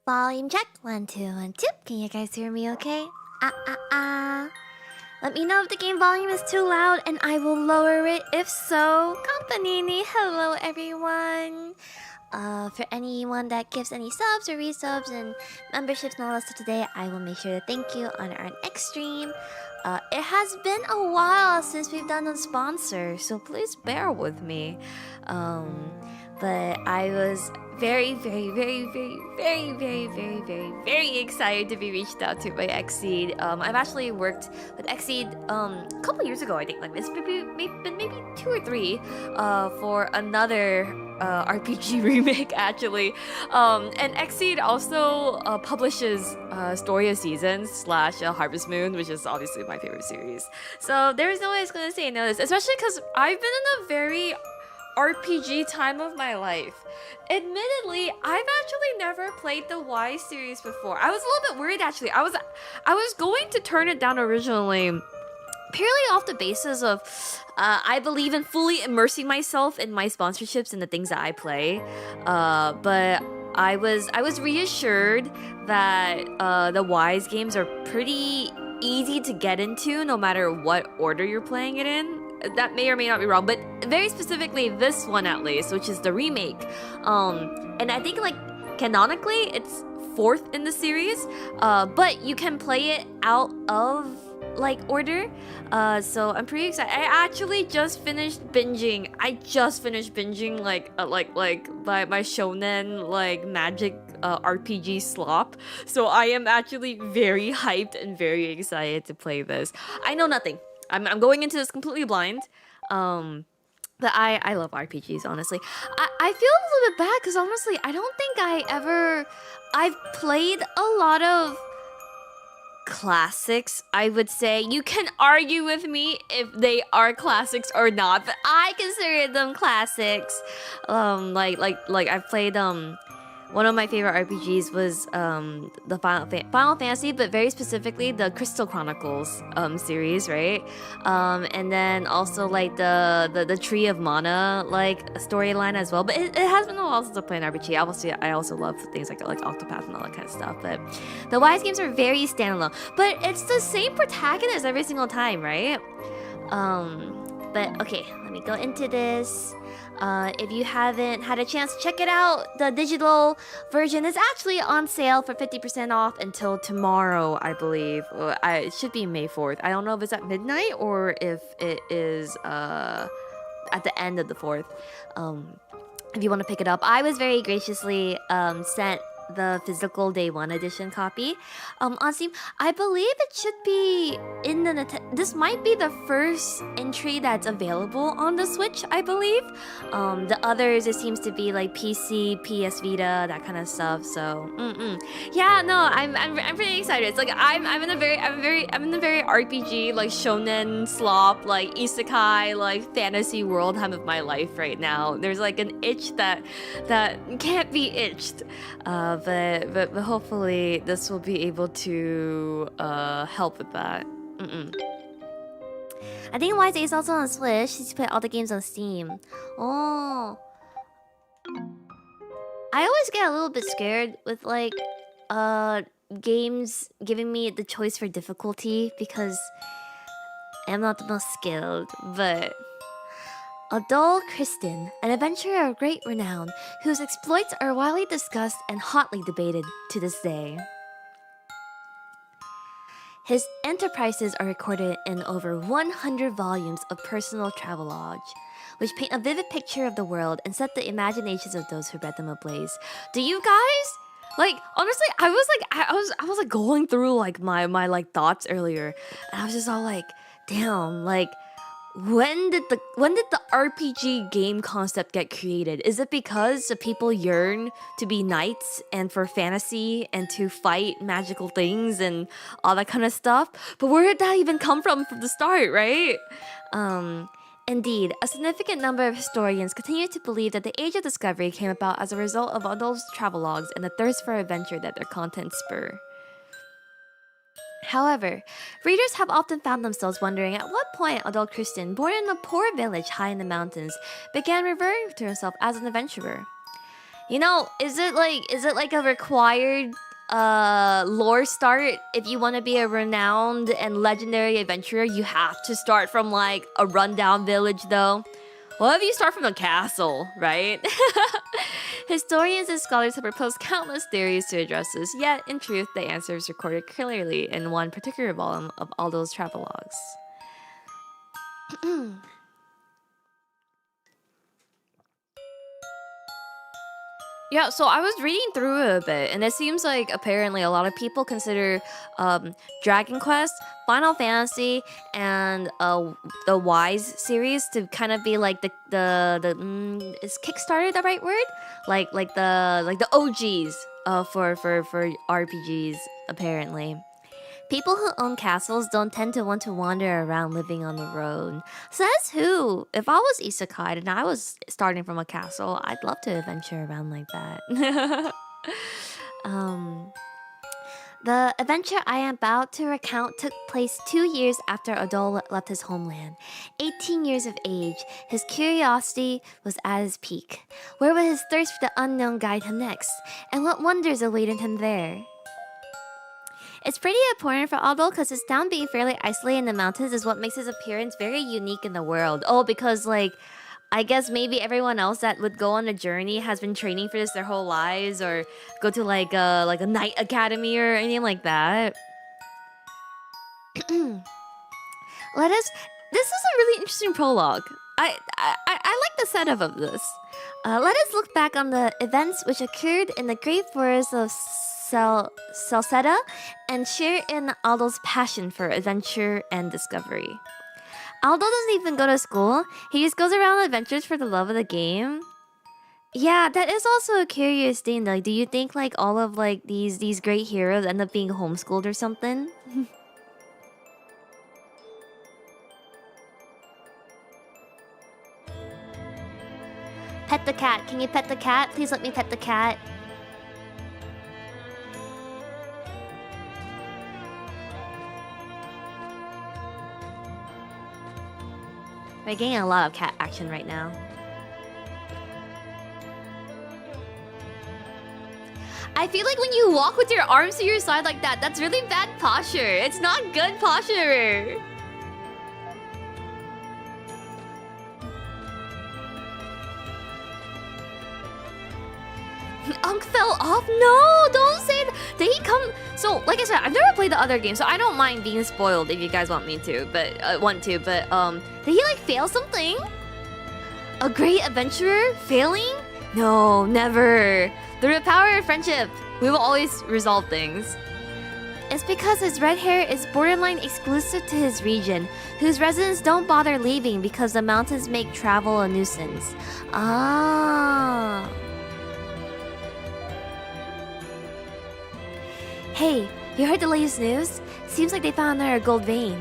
Volume check. 1, 2, 1, 2. Can you guys hear me okay? Let me know if the game volume is too loud and I will lower it. If so, Campanini, hello everyone. For anyone that gives any subs or resubs and memberships and all that stuff today, I will make sure to thank you on our next stream. It has been a while since we've done a sponsor, so please bear with me. But I was very excited to be reached out to by Xseed. I've actually worked with Xseed a couple years ago, I think. Like it's maybe 2 or 3 for another RPG remake actually. And Xseed also publishes Story of Seasons / Harvest Moon, which is obviously my favorite series. So there's no way I was gonna say no to this, especially because I've been in a very RPG time of my life. Admittedly, I've actually never played the Y series before. I was a little bit worried actually. I was going to turn it down originally, purely off the basis of I believe in fully immersing myself in my sponsorships and the things that I play. But I was reassured that the Y's games are pretty easy to get into no matter what order you're playing it in. That may or may not be wrong, but very specifically this one at least, which is the remake. And I think like canonically it's 4th in the series, but you can play it out of like order. So I'm pretty excited. I actually just finished binging. Like my shonen like magic RPG slop. So I am actually very hyped and very excited to play this. I know nothing. I'm going into this completely blind. But I love RPGs, honestly. I feel a little bit bad because honestly, I don't think I've played a lot of classics, I would say. You can argue with me if they are classics or not, but I consider them classics. Like I've played one of my favorite RPGs was the Final Fantasy, but very specifically the Crystal Chronicles series, right? And then also like the Tree of Mana like storyline as well. But it has been a while since I played an RPG. Obviously, I also love things like Octopath and all that kind of stuff. But the Wise games are very standalone. But it's the same protagonist every single time, right? But okay, let me go into this. If you haven't had a chance to check it out, the digital version is actually on sale for 50% off until tomorrow, I believe. It should be May 4th. I don't know if it's at midnight or if it is at the end of the 4th. If you want to pick it up, I was very graciously sent the physical day 1 edition copy on Steam. I believe it should be in the this might be the first entry that's available on the Switch, I believe. The others, it seems to be like PC, PS Vita, that kind of stuff. So yeah, no, I'm pretty excited. It's like I'm in a very RPG like shonen slop like isekai like fantasy world time of my life right now. There's like an itch that can't be itched. But hopefully this will be able to help with that. I think YZ is also on Switch. She's put all the games on Steam. Oh, I always get a little bit scared with like games giving me the choice for difficulty because I'm not the most skilled, but Adol Kristen, an adventurer of great renown, whose exploits are widely discussed and hotly debated to this day. His enterprises are recorded in over 100 volumes of personal travelogue, which paint a vivid picture of the world and set the imaginations of those who read them ablaze. Do you guys? Like, honestly, I was like going through like my like thoughts earlier, and I was just all like, damn, like when did the RPG game concept get created? Is it because the people yearn to be knights and for fantasy and to fight magical things and all that kind of stuff? But where did that even come from the start, right? Indeed, a significant number of historians continue to believe that the Age of Discovery came about as a result of Adolf's travelogues and the thirst for adventure that their contents spur. However, readers have often found themselves wondering at what point Adol Kristen, born in a poor village high in the mountains, began referring to herself as an adventurer. You know, is it like a required lore start? If you want to be a renowned and legendary adventurer, you have to start from like a rundown village though. What if you start from a castle, right? Historians and scholars have proposed countless theories to address this, yet in truth the answer is recorded clearly in one particular volume of Aldo's travelogues. Yeah, so I was reading through it a bit, and it seems like apparently a lot of people consider Dragon Quest, Final Fantasy, and the Wise series to kind of be like the is Kickstarter the right word? Like the OGs for RPGs apparently. People who own castles don't tend to want to wander around living on the road. Says who? If I was isekai and I was starting from a castle, I'd love to adventure around like that. The adventure I am about to recount took place 2 years after Adol left his homeland. 18 years of age, his curiosity was at its peak. Where would his thirst for the unknown guide him next? And what wonders awaited him there? It's pretty important for Aldo because his town being fairly isolated in the mountains is what makes his appearance very unique in the world. Oh, because like, I guess maybe everyone else that would go on a journey has been training for this their whole lives, or go to like a night academy or anything like that. This is a really interesting prologue. I like the setup of this. Let us look back on the events which occurred in the great forest of Celceta and share in Aldo's passion for adventure and discovery. Aldo doesn't even go to school. He just goes around on adventures for the love of the game. Yeah, that is also a curious thing. Like, do you think like all of like these great heroes end up being homeschooled or something? Pet the cat. Can you pet the cat? Please let me pet the cat. We're getting a lot of cat action right now. I feel like when you walk with your arms to your side like that, that's really bad posture. It's not good posture. Unk fell off? No, don't say that. Did he come? So, like I said, I've never played the other game, so I don't mind being spoiled if you guys want me to. But did he like fail something? A great adventurer failing? No, never. Through the power of friendship, we will always resolve things. It's because his red hair is borderline exclusive to his region, whose residents don't bother leaving because the mountains make travel a nuisance. Ah. Hey, you heard the latest news? Seems like they found another gold vein.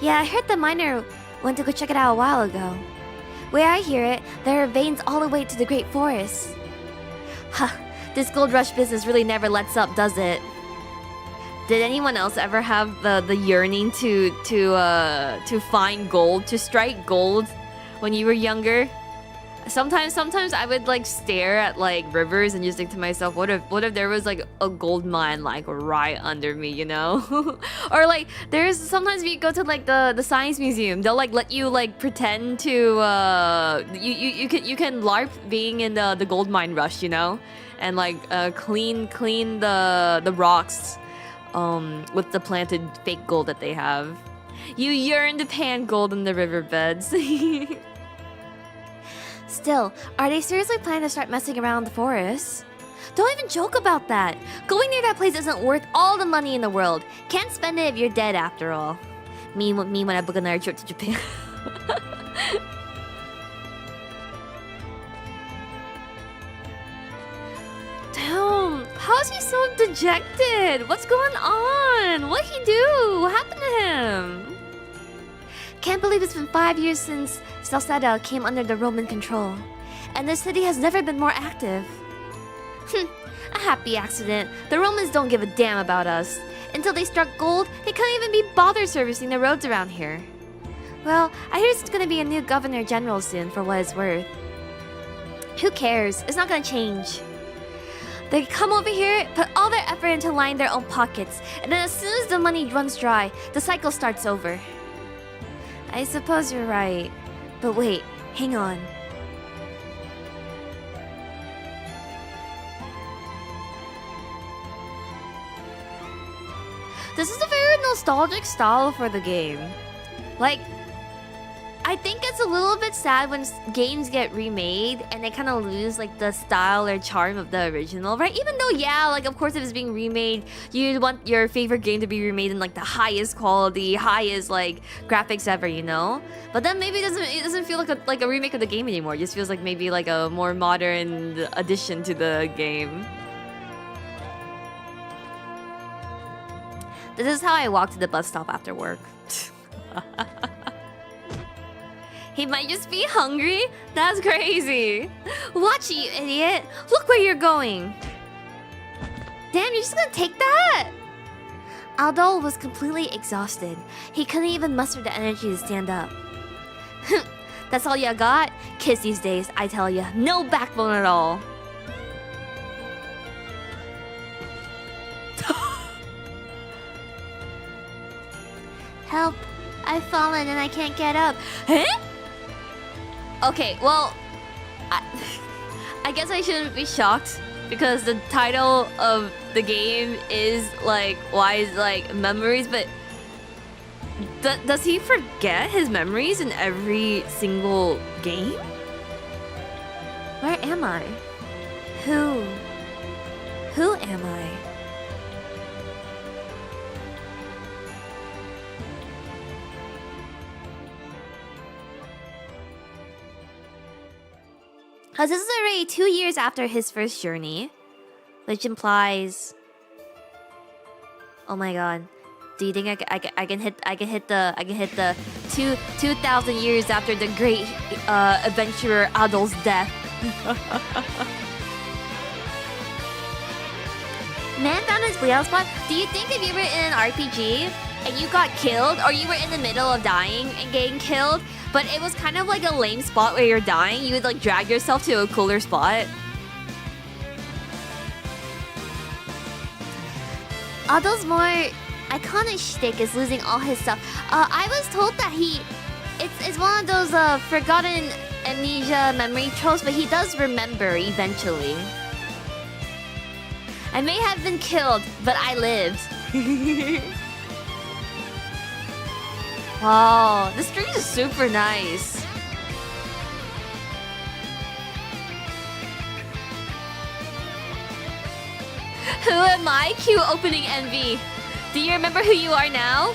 Yeah, I heard the miner went to go check it out a while ago. Where I hear it, there are veins all the way to the Great Forest. Huh, this gold rush business really never lets up, does it? Did anyone else ever have the yearning to find gold, to strike gold when you were younger? Sometimes I would like stare at like rivers and just think to myself, what if there was like a gold mine like right under me, you know? Or like there's sometimes if you go to like the science museum, they'll like let you like pretend to you can LARP being in the gold mine rush, you know? And like clean the rocks with the planted fake gold that they have. You yearn to pan gold in the riverbeds. Still, are they seriously planning to start messing around the forest? Don't even joke about that. Going near that place isn't worth all the money in the world. Can't spend it if you're dead after all. Me when I book another trip to Japan. Damn, how's he so dejected? What's going on? What'd he do? What happened to him? Can't believe it's been 5 years since Celceta came under the Roman control, and the city has never been more active. A happy accident. The Romans don't give a damn about us. Until they struck gold, they couldn't even be bothered servicing the roads around here. Well, I hear there's gonna be a new governor general soon, for what it's worth. Who cares? It's not gonna change. They come over here, put all their effort into lining their own pockets, and then as soon as the money runs dry, the cycle starts over. I suppose you're right. But wait, hang on. This is a very nostalgic style for the game. Like, I think it's a little bit sad when games get remade and they kind of lose like the style or charm of the original, right? Even though, yeah, like of course if it's being remade, you'd want your favorite game to be remade in like the highest quality, highest like graphics ever, you know? But then maybe it doesn't feel like a remake of the game anymore. It just feels like maybe like a more modern addition to the game. This is how I walk to the bus stop after work. He might just be hungry? That's crazy. Watch you, idiot. Look where you're going. Damn, you're just gonna take that? Aldo was completely exhausted. He couldn't even muster the energy to stand up. That's all you got? Kids these days, I tell ya. No backbone at all. Help. I've fallen and I can't get up. Huh? Okay, well, I guess I shouldn't be shocked because the title of the game is like, memories, but does he forget his memories in every single game? Where am I? Who am I? Cause this is already 2 years after his first journey, which implies. Oh my god, do you think I can hit the 2,000 years after the great adventurer Aldo's death? Man found his bleed spot. Do you think if you were in an RPG and you got killed, or you were in the middle of dying and getting killed, but it was kind of like a lame spot where you're dying, you would like drag yourself to a cooler spot? Aldo's more iconic shtick is losing all his stuff. I was told that it's one of those forgotten amnesia memory tropes, but he does remember eventually. I may have been killed, but I lived. Wow, this stream is super nice. Who am I? Cue opening MV. Do you remember who you are now?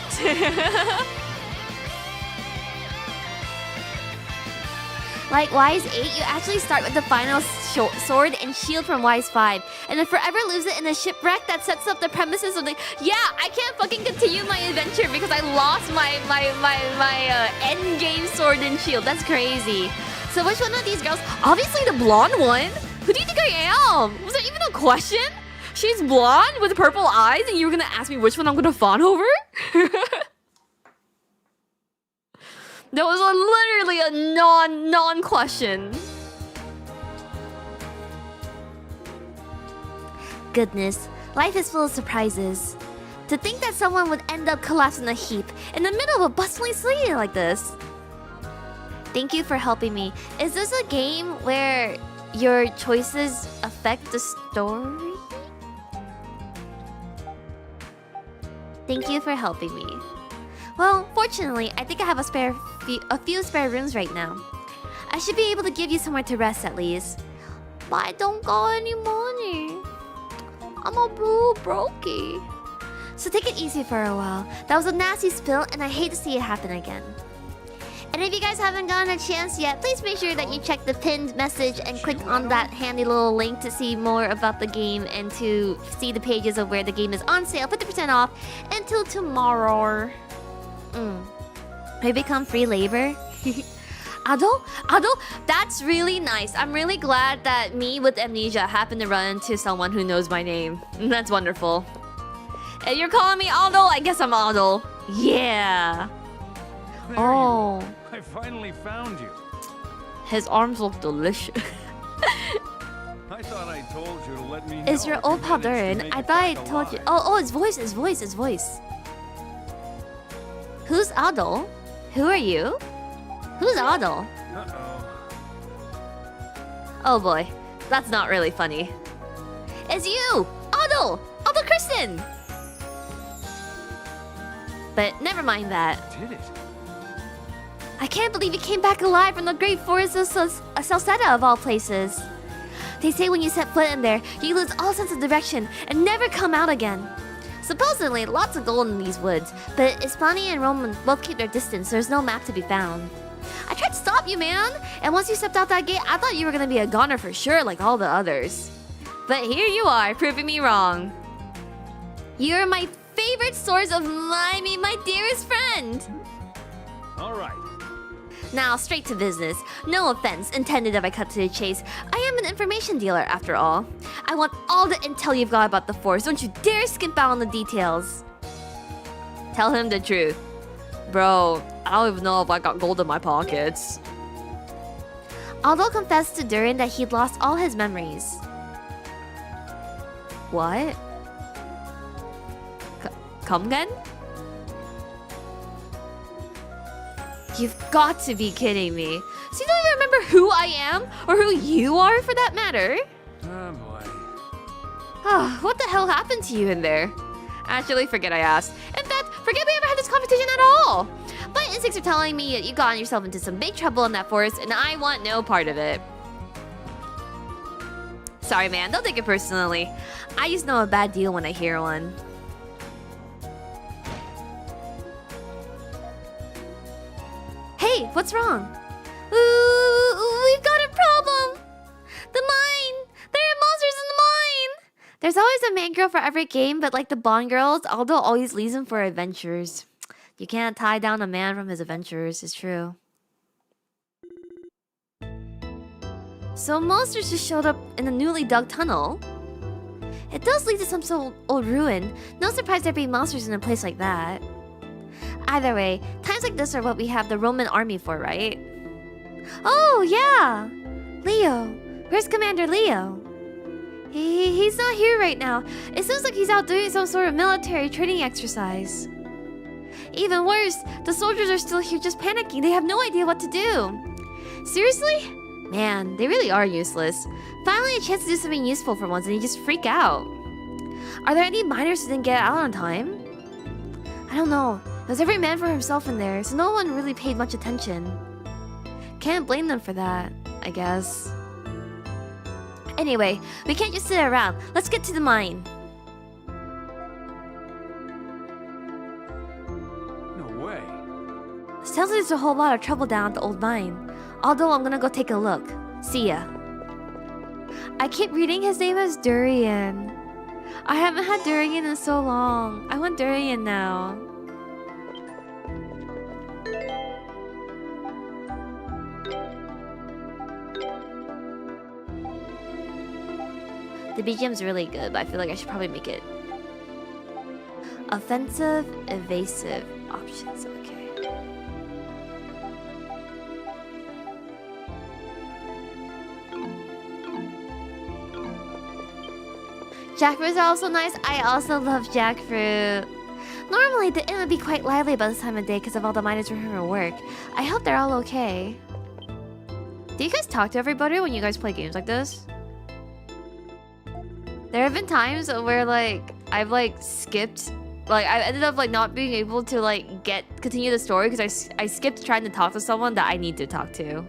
Like Wise 8, you actually start with the final sword and shield from Wise 5, and then forever lose it in a shipwreck that sets up the premises of the. Yeah, I can't fucking continue my adventure because I lost my end game sword and shield. That's crazy. So which one of these girls? Obviously the blonde one. Who do you think I am? Was that even a question? She's blonde with purple eyes, and you were gonna ask me which one I'm gonna fawn over? That was literally a non-question. Goodness, life is full of surprises. To think that someone would end up collapsed in a heap in the middle of a bustling city like this. Thank you for helping me. Is this a game where your choices affect the story? Thank you for helping me. Well, fortunately, I think I have a few spare rooms right now. I should be able to give you somewhere to rest at least. But I don't got any money. I'm a blue brokey. So take it easy for a while. That was a nasty spill, and I hate to see it happen again. And if you guys haven't gotten a chance yet, please make sure that you check the pinned message and click on that handy little link to see more about the game and to see the pages of where the game is on sale, 50% off, until tomorrow. We become free labor. Aldo, that's really nice. I'm really glad that me with amnesia happened to run into someone who knows my name. That's wonderful. And you're calling me Aldo? I guess I'm Aldo. Yeah. There oh. I finally found you. His arms look delicious. told you to let me know. Is your if you old pal managed to Duren? make I it thought I back told you. alive. Oh, his voice. Who's Aldo? Who are you? Who's Aldo? Uh-oh. Oh boy, that's not really funny. It's you! Aldo Kristen! But never mind that. Did it? I can't believe you came back alive from the great forest of Celceta of all places. They say when you set foot in there, you lose all sense of direction and never come out again. Supposedly, lots of gold in these woods, but Espani and Roman both keep their distance, so there's no map to be found. I tried to stop you, man! And once you stepped out that gate, I thought you were gonna be a goner for sure, like all the others. But here you are, proving me wrong. You're my favorite source of my dearest friend! All right. Now, straight to business. No offense intended if I cut to the chase. I am an information dealer, after all. I want all the intel you've got about the Force. Don't you dare skimp out on the details. Tell him the truth. Bro, I don't even know if I got gold in my pockets. Aldo confessed to Duren that he'd lost all his memories. What? Come again? You've got to be kidding me. So you don't even remember who I am? Or who you are, for that matter? Oh boy. What the hell happened to you in there? Actually, forget I asked. In fact, forget we ever had this conversation at all. My instincts are telling me that you got yourself into some big trouble in that forest, and I want no part of it. Sorry, man. Don't take it personally. I just know a bad deal when I hear one. Hey, what's wrong? Ooh, we've got a problem! The mine! There are monsters in the mine! There's always a main girl for every game, but like the Bond girls, Aldo always leaves them for adventures. You can't tie down a man from his adventures, it's true. So monsters just showed up in a newly dug tunnel. It does lead to some sort of old ruin. No surprise there'd be monsters in a place like that. Either way, times like this are what we have the Roman army for, right? Oh, yeah! Leo. Where's Commander Leo? He's not here right now. It seems like he's out doing some sort of military training exercise. Even worse, the soldiers are still here just panicking. They have no idea what to do. Seriously? Man, they really are useless. Finally a chance to do something useful for once and you just freak out. Are there any miners who didn't get out on time? I don't know. There's every man for himself in there, so no one really paid much attention. Can't blame them for that, I guess. Anyway, we can't just sit around. Let's get to the mine. No way. Sounds like there's a whole lot of trouble down at the old mine. Although I'm gonna go take a look. See ya. I keep reading his name as Duren. I haven't had Duren in so long. I want Duren now. The BGM's really good, but I feel like I should probably make it offensive, evasive options. Okay. Jackfruits are also nice. I also love jackfruit. Normally, the inn would be quite lively about this time of day because of all the miners from her work. I hope they're all okay. Do you guys talk to everybody when you guys play games like this? There have been times where I've skipped, I ended up not being able to continue the story because I skipped trying to talk to someone that I need to talk to.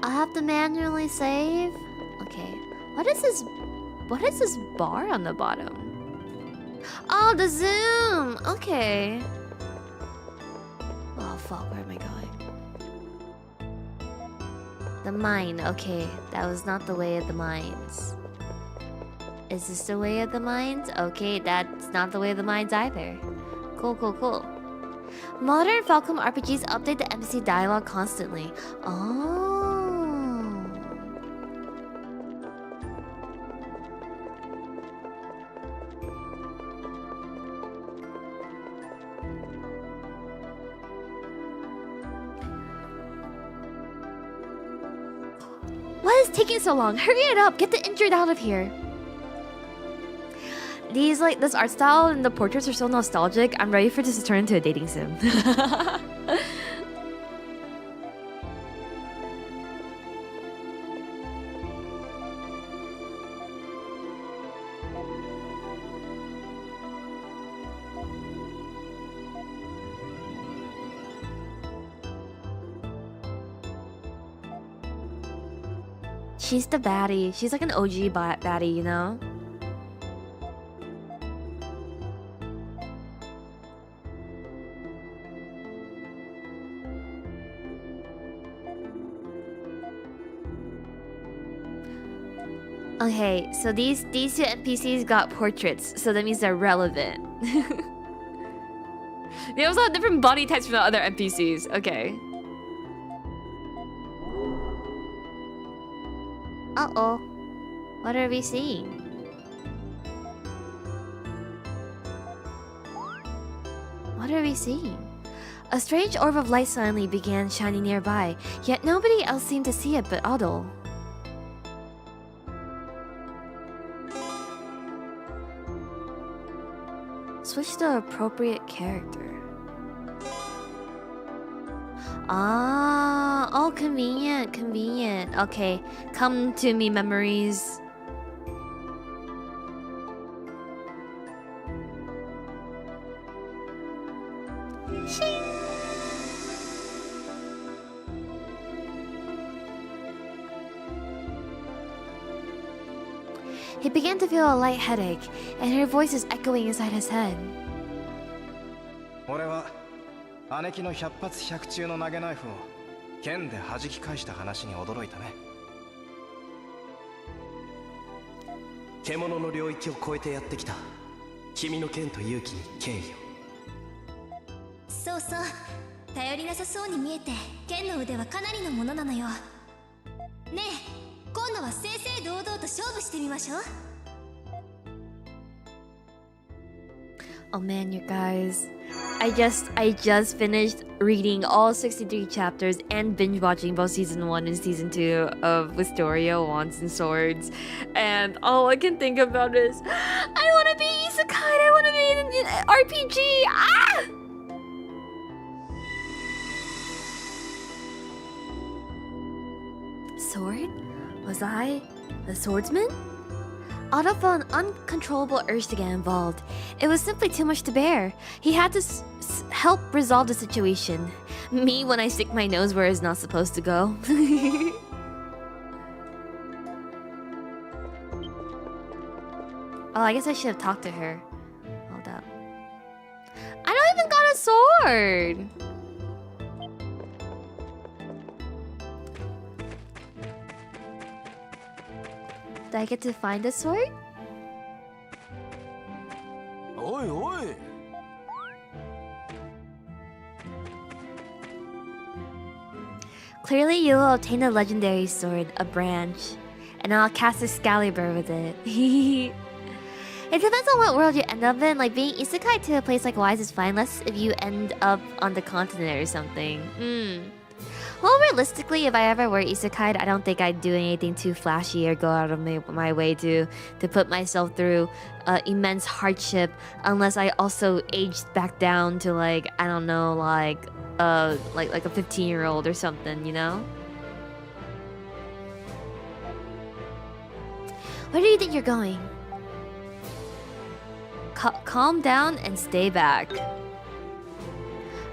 I'll have to manually save. Okay, what is this? What is this bar on the bottom? Oh, the zoom! Okay. Oh, fuck, where am I going? The mine, okay. That was not the way of the mines. Is this the way of the mines? Okay, that's not the way of the mines either. Cool, cool, cool. Modern Falcom RPGs update the NPC dialogue constantly. Oh. What is taking so long? Hurry it up! Get the injured out of here! This art style and the portraits are so nostalgic. I'm ready for this to turn into a dating sim. She's the baddie. She's like an OG baddie, you know? Okay, so these two NPCs got portraits, so that means they're relevant. They also have different body types from the other NPCs. Okay. Uh-oh. What are we seeing? What are we seeing? A strange orb of light suddenly began shining nearby, yet nobody else seemed to see it but Adol. Switch to appropriate character. Ah, oh, convenient, convenient. Okay, come to me, memories. Shing. He began to feel a light headache, and her voice is echoing inside his head. 俺は姉貴の百発百中の投げナイフを剣で弾き返した話に驚いたね。獣の領域を越えてやってきた君の剣と勇気に敬意を。そうそう、頼りなさそうに見えて剣の腕はかなりのものなのよ。ねえ、今度は正々堂々と勝負してみましょう。 Oh man, you guys. I just finished reading all 63 chapters and binge watching both season 1 and season 2 of Wisteria Wands and Swords. And all I can think about is I wanna be isekai, I wanna be in an RPG. Ah! Sword? Was I a swordsman? Otto felt an uncontrollable urge to get involved. It was simply too much to bear. He had to help resolve the situation. Me when I stick my nose where it's not supposed to go. Oh, I guess I should have talked to her. Hold up. I don't even got a sword! Do I get to find a sword? Oi, oi! Clearly, you will obtain a legendary sword, a branch, and I'll cast Excalibur with it. It depends on what world you end up in. Like, being isekai to a place like Wise is fine, unless if you end up on the continent or something. Well, realistically, if I ever were isekai, I don't think I'd do anything too flashy or go out of my way to put myself through immense hardship, unless I also aged back down to, like, I don't know, like a 15-year-old or something, you know? Where do you think you're going? Calm down and stay back.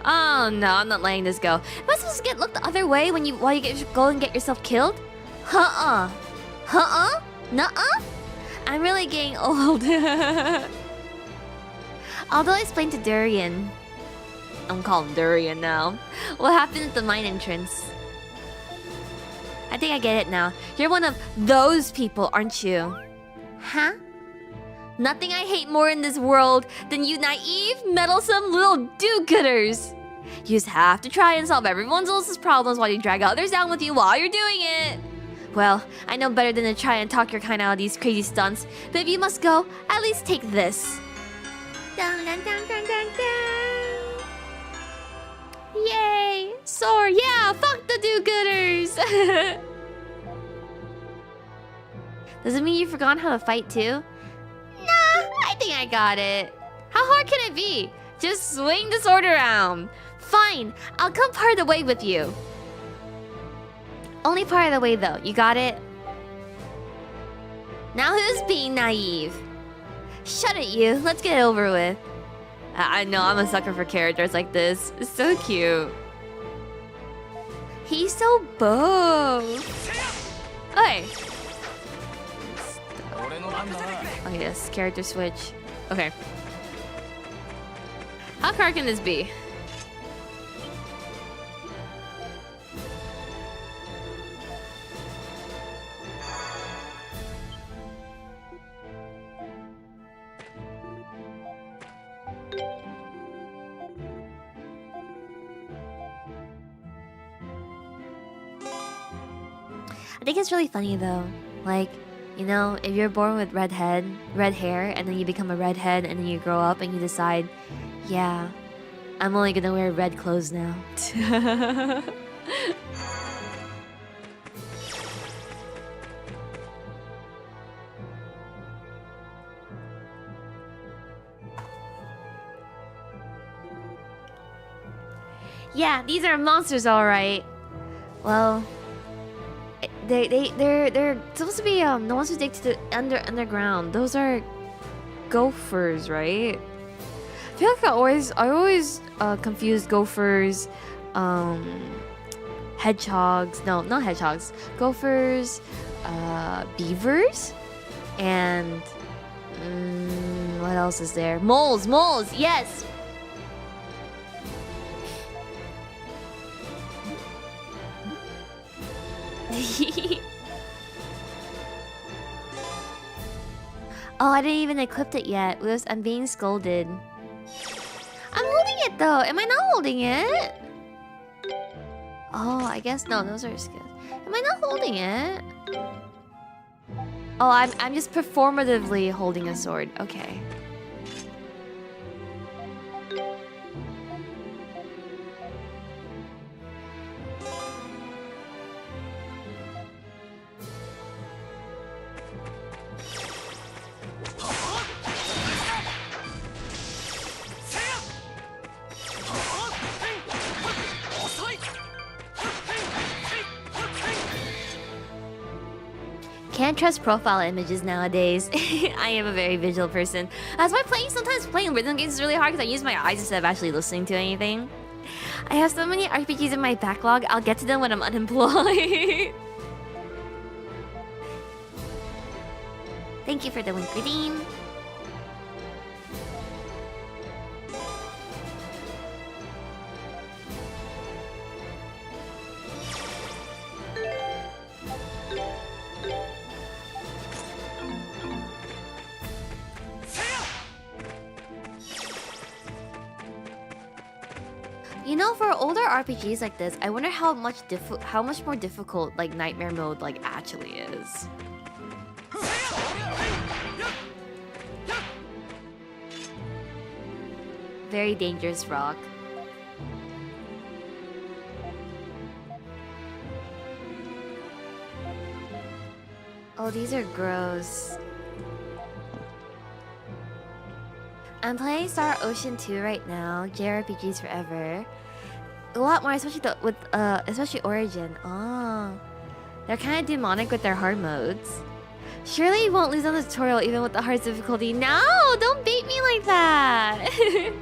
Oh no, I'm not letting this go. Am I supposed to get looked the other way while you go and get yourself killed? Nuh-uh? I'm really getting old. Although I explained to Duren, I'm calling Duren now, what happened at the mine entrance. I think I get it now. You're one of those people, aren't you? Huh? Nothing I hate more in this world than you naive, meddlesome little do-gooders. You just have to try and solve everyone else's problems while you drag others down with you while you're doing it. Well, I know better than to try and talk your kind out of these crazy stunts, but if you must go, at least take this. Dun, dun, dun, dun, dun, dun. Yay! Sword, yeah, fuck the do-gooders! Does it mean you've forgotten how to fight too? Nah, I think I got it. How hard can it be? Just swing the sword around. Fine, I'll come part of the way with you. Only part of the way though, you got it? Now who's being naive? Shut it, you. Let's get it over with. I know, I'm a sucker for characters like this. It's so cute. He's so buff. Okay. Okay, yes, character switch. Okay. How hard can this be? I think it's really funny though. Like, you know, if you're born with red hair, and then you become a redhead, and then you grow up and you decide, yeah, I'm only gonna wear red clothes now. Yeah, these are monsters, all right. Well, they're supposed to be the ones who dig to the underground. Those are gophers, right? I feel like I always confuse gophers, hedgehogs. No, not hedgehogs. Gophers, beavers, and what else is there? Moles, yes. Oh, I didn't even equip it yet. I'm being scolded. I'm holding it though. Am I not holding it? Oh, I guess no. Those are skills. Am I not holding it? Oh, I'm just performatively holding a sword. Okay. Can't trust profile images nowadays. I am a very visual person. That's why sometimes playing rhythm games is really hard because I use my eyes instead of actually listening to anything. I have so many RPGs in my backlog, I'll get to them when I'm unemployed. Thank you for the link, redeem. You know, for older RPGs like this, I wonder how much more difficult like Nightmare mode like actually is. Very dangerous rock. Oh, these are gross. I'm playing Star Ocean 2 right now. JRPGs forever. A lot more, especially especially Origin. Oh, they're kind of demonic with their hard modes. Surely you won't lose on the tutorial even with the hardest difficulty. No, don't bait me like that.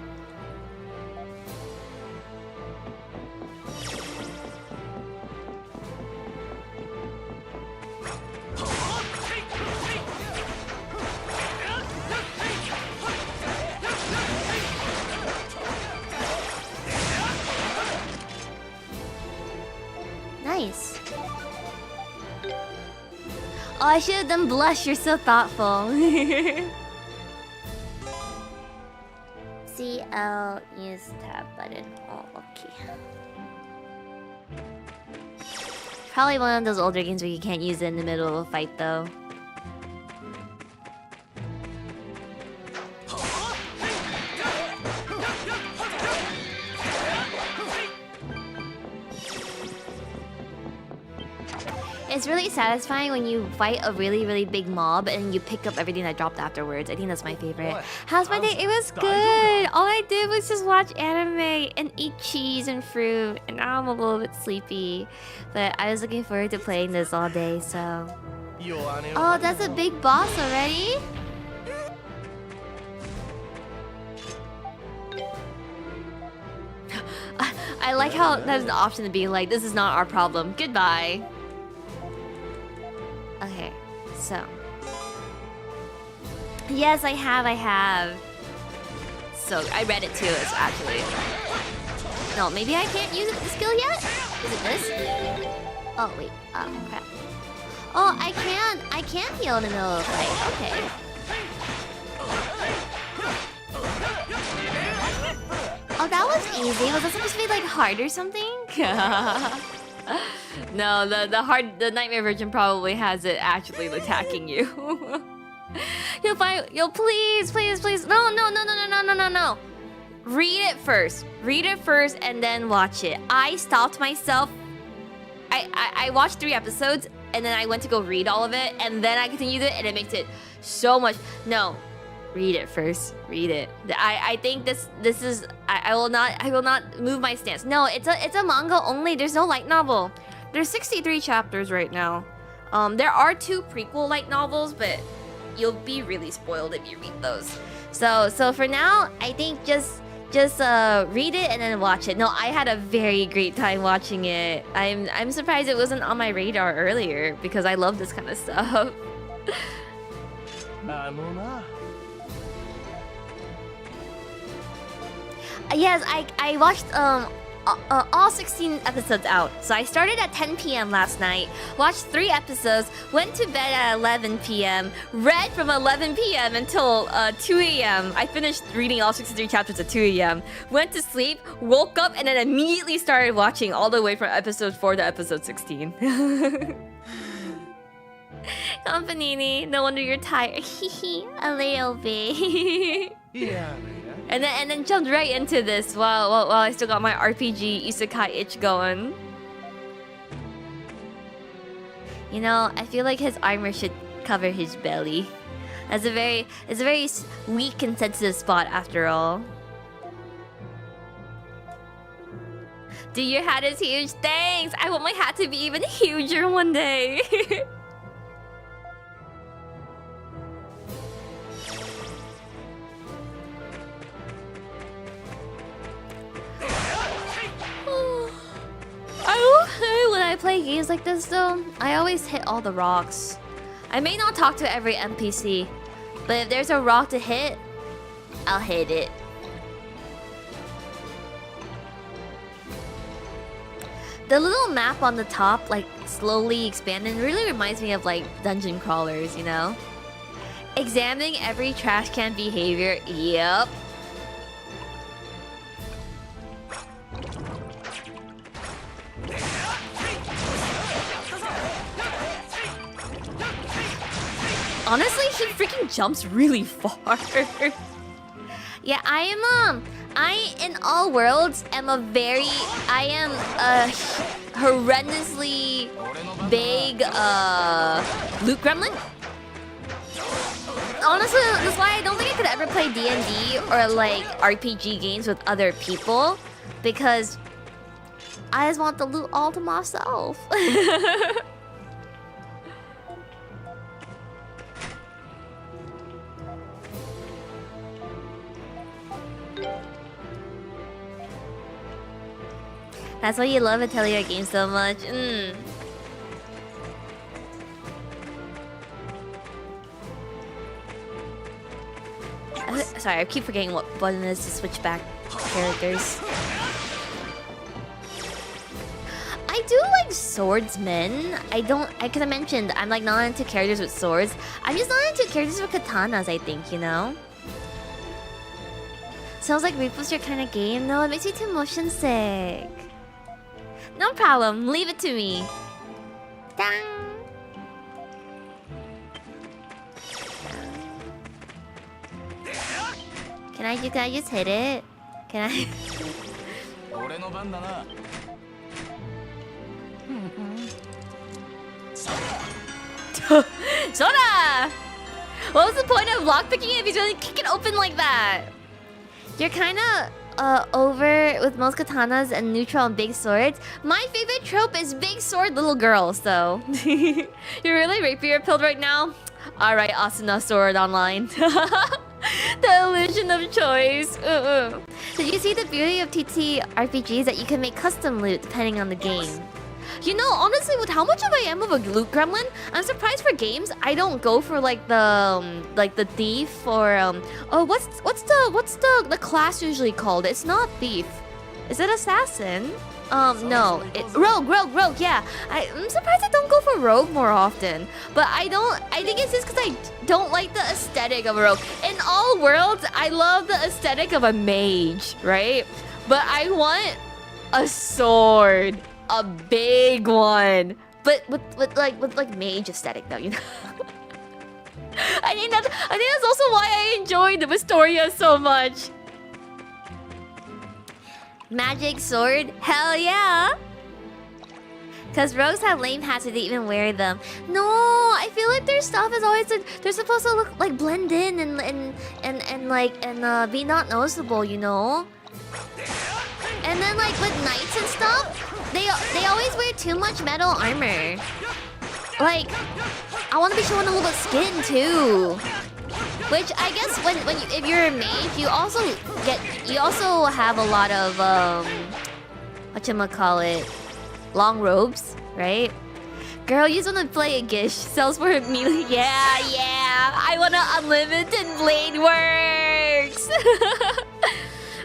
Nice. Oh, I should have done blush. You're so thoughtful. CL, use tab button. Oh, okay. Probably one of those older games where you can't use it in the middle of a fight, though. it's really satisfying when you fight a really, really big mob and you pick up everything that dropped afterwards. I think that's my favorite. How's my day? It was good. All I did was just watch anime and eat cheese and fruit, and now I'm a little bit sleepy. But I was looking forward to playing this all day, so... Oh, that's a big boss already? I like how there's an option to be like, this is not our problem. Goodbye. Okay, so. Yes, I have. So, I read it too, it's actually. No, maybe I can't use the skill yet? Is it this? Oh, wait. Oh, crap. Oh, I can't heal in the middle of the fight. Okay. Oh, that was easy. Was that supposed to be like hard or something? No, the nightmare version probably has it actually attacking you. Yo, please. No. Read it first, and then watch it. I stopped myself. I watched 3 episodes, and then I went to go read all of it, and then I continued it, and it makes it so much. No. Read it first. Read it. I think this is I will not move my stance. No, it's a manga only. There's no light novel. There's 63 chapters right now. There are 2 prequel light novels, but you'll be really spoiled if you read those. So for now, I think just read it and then watch it. No, I had a very great time watching it. I'm surprised it wasn't on my radar earlier because I love this kind of stuff. Yes, I watched all 16 episodes out. So I started at 10 p.m. last night, watched 3 episodes, went to bed at 11 p.m., read from 11 p.m. until 2 a.m. I finished reading all 63 chapters at 2 a.m., went to sleep, woke up, and then immediately started watching all the way from episode 4 to episode 16. Companini, no wonder you're tired. Hehe, a little bit. Yeah. And then jumped right into this while I still got my RPG isekai itch going. You know, I feel like his armor should cover his belly. It's a very weak and sensitive spot after all. Dude, your hat is huge. Thanks. I want my hat to be even huger one day. When I play games like this though, I always hit all the rocks. I may not talk to every NPC, but if there's a rock to hit, I'll hit it. The little map on the top, like slowly expanding, really reminds me of like dungeon crawlers, you know? Examining every trash can behavior, yep. Honestly, he freaking jumps really far. Yeah, I in all worlds am a horrendously big loot gremlin. Honestly, that's why I don't think I could ever play D&D or like RPG games with other people, because I just want the loot all to myself. That's why you love Atelier games so much. Sorry, I keep forgetting what button it is to switch back characters. I do like swordsmen. Cause I mentioned I'm like not into characters with swords. I'm just not into characters with katanas, I think, you know? Sounds like Repo's your kind of game. No, it makes me too motion sick. No problem, leave it to me. Dang. Can I just hit it? Can I? Sora! What was the point of lockpicking if he's gonna kick it open like that? You're kinda over with most katanas and neutral and big swords. My favorite trope is big sword little girls though. You're really rapier pilled right now? Alright, Asuna Sword Online. The illusion of choice. Did you see the beauty of TT RPGs that you can make custom loot depending on the game? You know, honestly, with how much of I am of a loot gremlin, I'm surprised for games I don't go for like the thief or oh what's the class usually called? It's not thief. Is it assassin? No, rogue, yeah. I'm surprised I don't go for rogue more often. But I think it's just because I don't like the aesthetic of a rogue. In all worlds, I love the aesthetic of a mage, right? But I want a sword. A big one. But with like mage aesthetic though, you know? I think that's also why I enjoyed the Wistoria so much. Magic sword? Hell yeah! Cause rogues have lame hats if they even wear them. No, I feel like their stuff is always they're supposed to look like blend in and be not noticeable, you know? And then like with knights and stuff, they always wear too much metal armor. Like, I want to be showing a little bit of skin too. Which I guess if you're a mage, you also have a lot of whatchamacallit, long robes, right? Girl, you just wanna play a Gish. Sells for melee. Yeah. I want a unlimited blade works.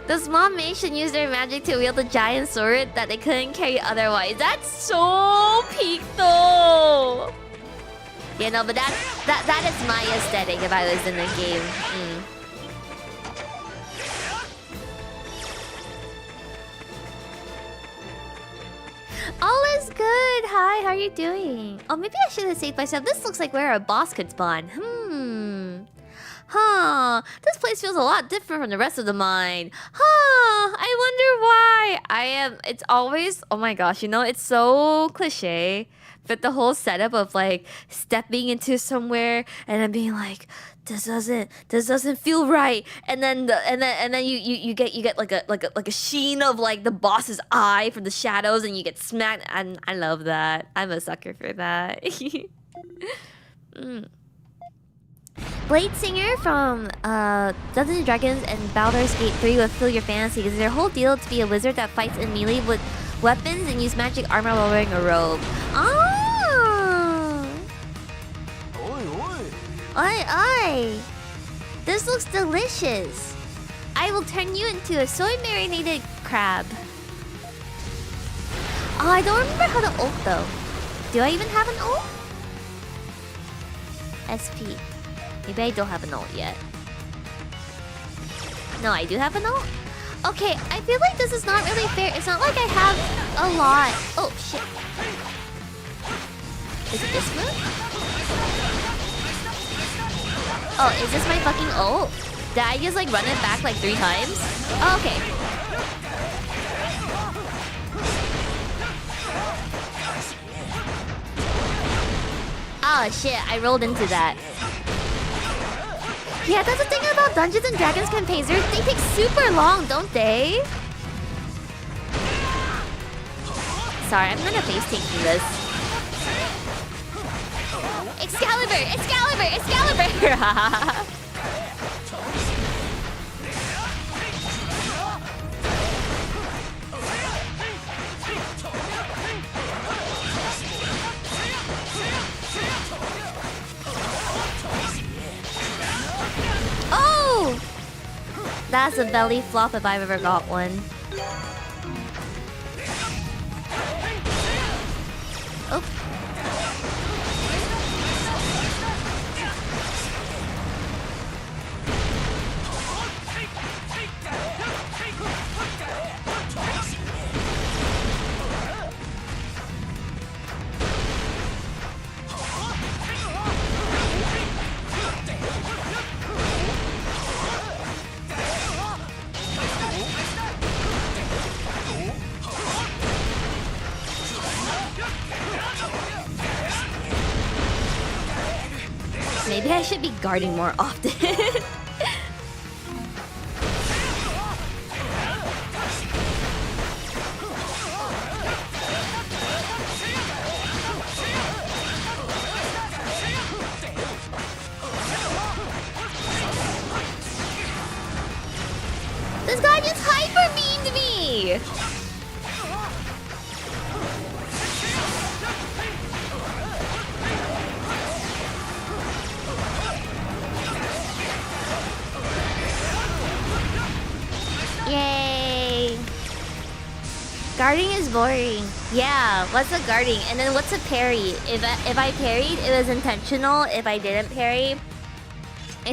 The small mage should use their magic to wield the giant sword that they couldn't carry otherwise. That's so peak though. You know, but that is my aesthetic if I was in the game. All is good. Hi, how are you doing? Oh, maybe I should have saved myself. This looks like where a boss could spawn. This place feels a lot different from the rest of the mine. I wonder why. It's always, oh my gosh, you know, it's so cliche. But the whole setup of like stepping into somewhere and then being like, this doesn't feel right, and then you get like a sheen of like the boss's eye from the shadows, and you get smacked. And I love that. I'm a sucker for that. Blade Singer from Dungeons and Dragons and Baldur's Gate 3 will fill your fantasy because their whole deal to be a wizard that fights in melee with weapons and use magic armor while wearing a robe. Oi! This looks delicious. I will turn you into a soy marinated crab. Oh, I don't remember how to ult though. Do I even have an ult? SP. Maybe I don't have an ult yet. No, I do have an ult? Okay, I feel like this is not really fair. It's not like I have a lot. Oh, shit. Is it this move? Oh, is this my fucking ult? Did I just like run it back like 3 times? Oh, okay. Oh shit, I rolled into that. Yeah, that's the thing about Dungeons and Dragons campaigns. They take super long, don't they? Sorry, I'm gonna face tank through this. Excalibur! Oh! That's a belly flop if I've ever got one. Oh. I should be guarding more often. This guy just hyper beamed me! Yay! Guarding is boring. Yeah, what's a guarding? And then what's a parry? If I parried, it was intentional. If I didn't parry,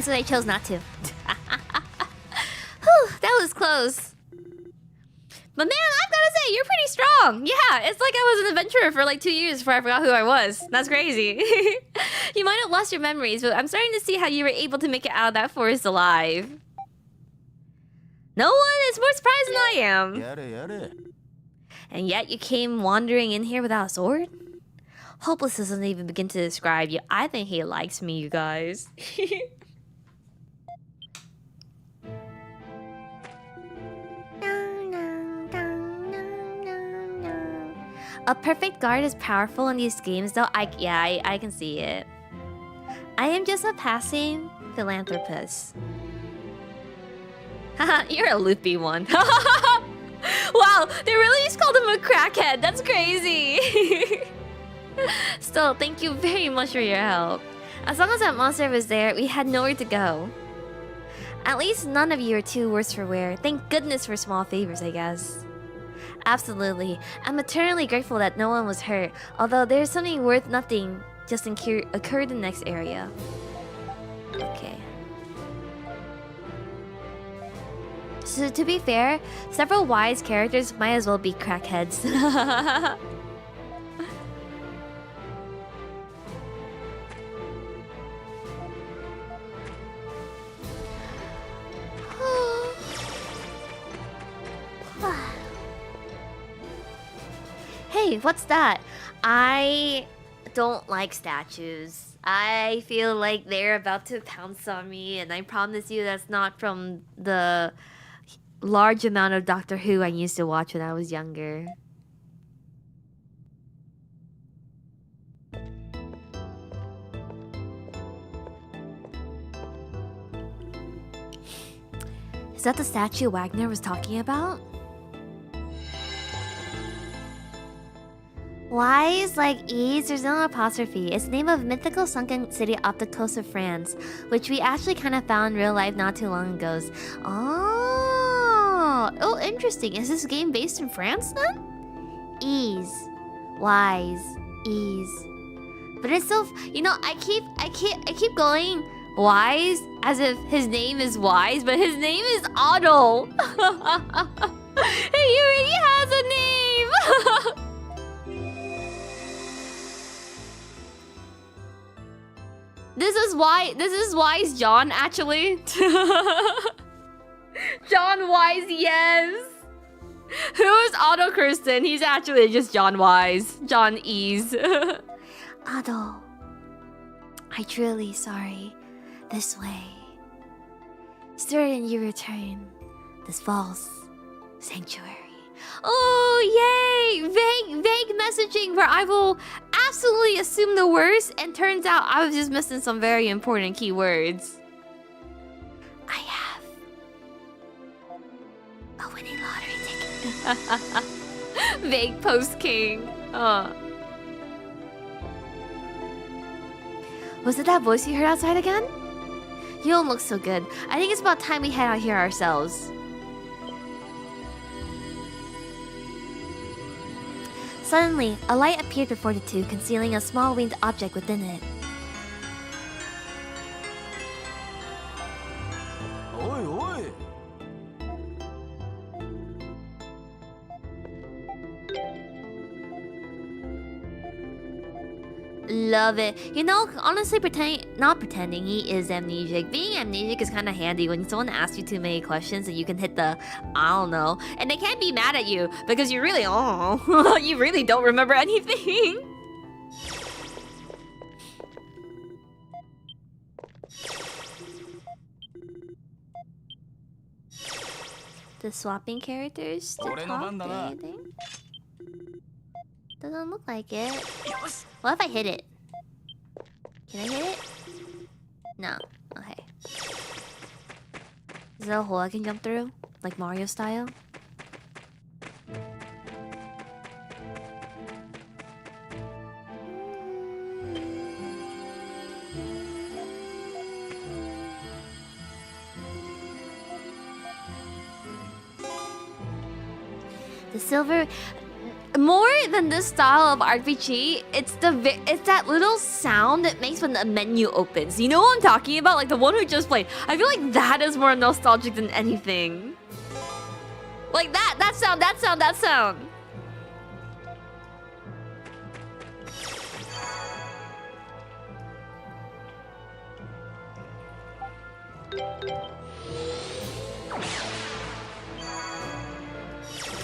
so I chose not to. Whew, that was close. But man, I've gotta say, you're pretty strong. Yeah, it's like I was an adventurer for like 2 years before I forgot who I was. That's crazy. You might have lost your memories, but I'm starting to see how you were able to make it out of that forest alive. No one is more surprised than I am. Yare. And yet you came wandering in here without a sword? Hopeless doesn't even begin to describe you. I think he likes me, you guys. A perfect guard is powerful in these games, though. I can see it. I am just a passing philanthropist. Haha, you're a loopy one. Wow, they really just called him a crackhead. That's crazy. Still, thank you very much for your help. As long as that monster was there, we had nowhere to go. At least none of you are too worse for wear. Thank goodness for small favors, I guess. Absolutely. I'm eternally grateful that no one was hurt, although there's something worth nothing just occurred in the next area. Okay. So to be fair, several wise characters might as well be crackheads. Hey, what's that? I don't like statues. I feel like they're about to pounce on me, and I promise you that's not from the large amount of Doctor Who I used to watch when I was younger. Is that the statue Wagner was talking about? Wise like ease, there's no apostrophe. It's the name of a mythical sunken city off the coast of France, which we actually kind of found in real life not too long ago. Oh, interesting. Is this game based in France then? Ease, wise, ease. But it's so, you know, I keep going Wise as if his name is Wise, but his name is Otto. He already has a name. This is Wise John, actually. John Wise, yes. Who is Otto Kirsten? He's actually just John Wise. John Ease. Otto, I truly sorry. This way. Certain you return. This false sanctuary. Oh, yay! Vague messaging where I will absolutely assume the worst, and turns out I was just missing some very important keywords. I have a winning lottery ticket. Vague post king. Was it that voice you heard outside again? You don't look so good. I think it's about time we head out here ourselves. Suddenly, a light appeared before the two, concealing a small winged object within it. Oi, oi! Love it. You know, honestly, not pretending he is amnesiac. Being amnesiac is kind of handy when someone asks you too many questions and you can hit the, I don't know. And they can't be mad at you because you really, you really don't remember anything. The swapping characters to Ore no talk, ban da na. Doesn't look like it. What if I hit it? Can I hit it? No. Okay. Is there a hole I can jump through? Like Mario style? The silver... More than this style of RPG, it's that little sound it makes when the menu opens. You know what I'm talking about? Like the one who just played. I feel like that is more nostalgic than anything. Like that sound.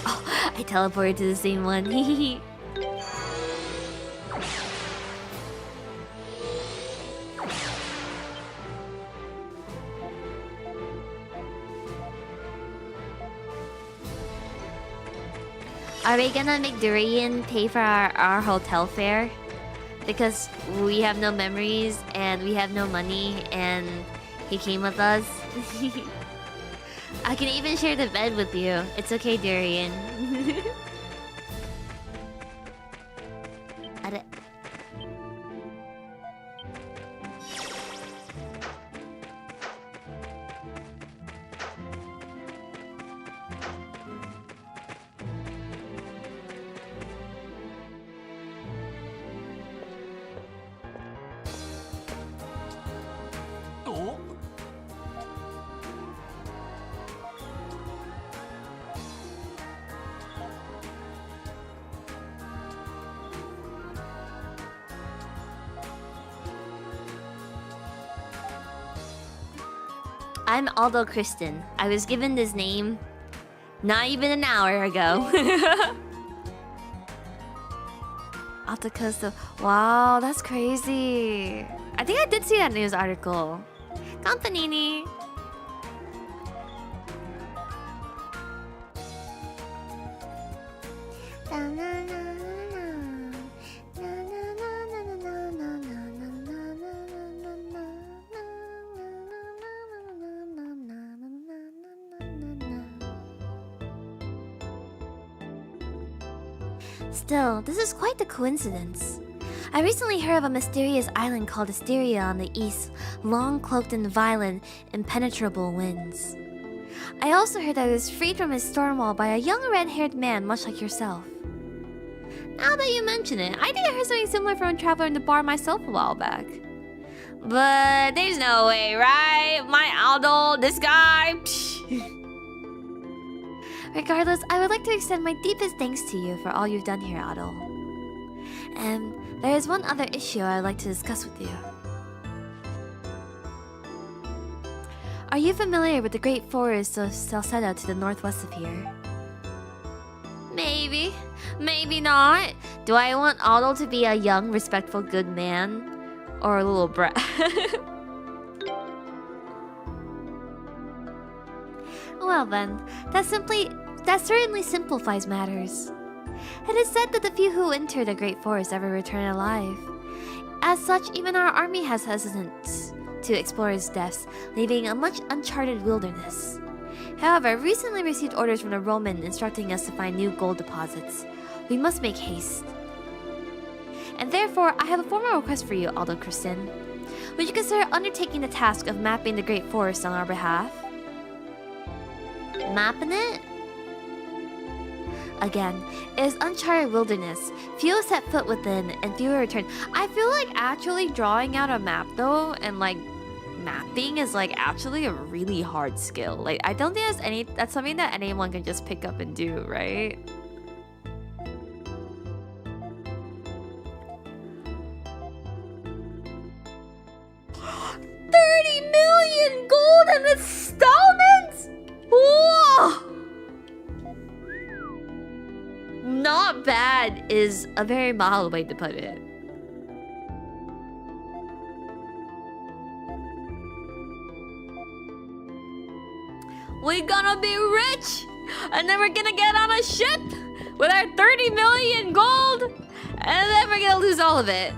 Oh, I teleported to the same one. Are we gonna make Duren pay for our hotel fare? Because we have no memories and we have no money and he came with us. I can even share the bed with you. It's okay, Duren. Oh? I'm Aldo Kristen. I was given this name not even an hour ago. Off the coast of... Wow, that's crazy. I think I did see that news article. Campanini. Still, this is quite the coincidence. I recently heard of a mysterious island called Asteria on the east, long cloaked in violent, impenetrable winds. I also heard that it was freed from its storm wall by a young red-haired man much like yourself. Now that you mention it, I think I heard something similar from a traveler in the bar myself a while back. But there's no way, right? My Aldo, this guy... Regardless, I would like to extend my deepest thanks to you for all you've done here, Aldo. And there is one other issue I'd like to discuss with you. Are you familiar with the great forest of Celceta to the northwest of here? Maybe. Maybe not. Do I want Aldo to be a young, respectful, good man? Or a little brat? Well then, that certainly simplifies matters. It is said that the few who enter the Great Forest ever return alive. As such, even our army has hesitant to explore its depths, leaving a much uncharted wilderness. However, I recently received orders from the Roman instructing us to find new gold deposits. We must make haste. And therefore, I have a formal request for you, Aldo Kristen. Would you consider undertaking the task of mapping the Great Forest on our behalf? Mapping it? Again, it is uncharted wilderness. Few set foot within, and fewer return. I feel like actually drawing out a map though, and like mapping is like actually a really hard skill. Like I don't think that's something that anyone can just pick up and do, right? $30 million gold in installments! Whoa! Not bad is a very mild way to put it. we're gonna be rich! And then we're gonna get on a ship with our 30 million gold! And then we're gonna lose all of it.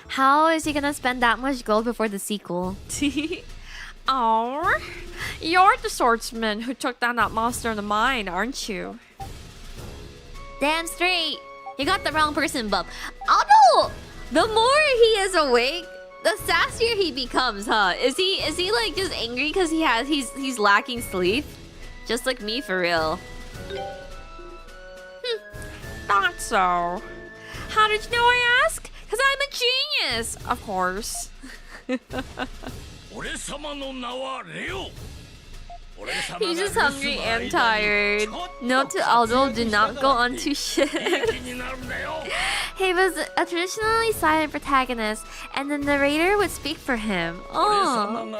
How is he gonna spend that much gold before the sequel? Oh, you're the swordsman who took down that monster in the mine, aren't you? Damn straight! You got the wrong person, bub. Oh no! The more he is awake, the sassier he becomes, huh? Is he like just angry because he's lacking sleep? Just like me, for real. Thought so. How did you know I ask? Because I'm a genius, of course. He's just hungry and tired. Note to Aldo, do not go on to shit. He was a traditionally silent protagonist, and the narrator would speak for him. Oh.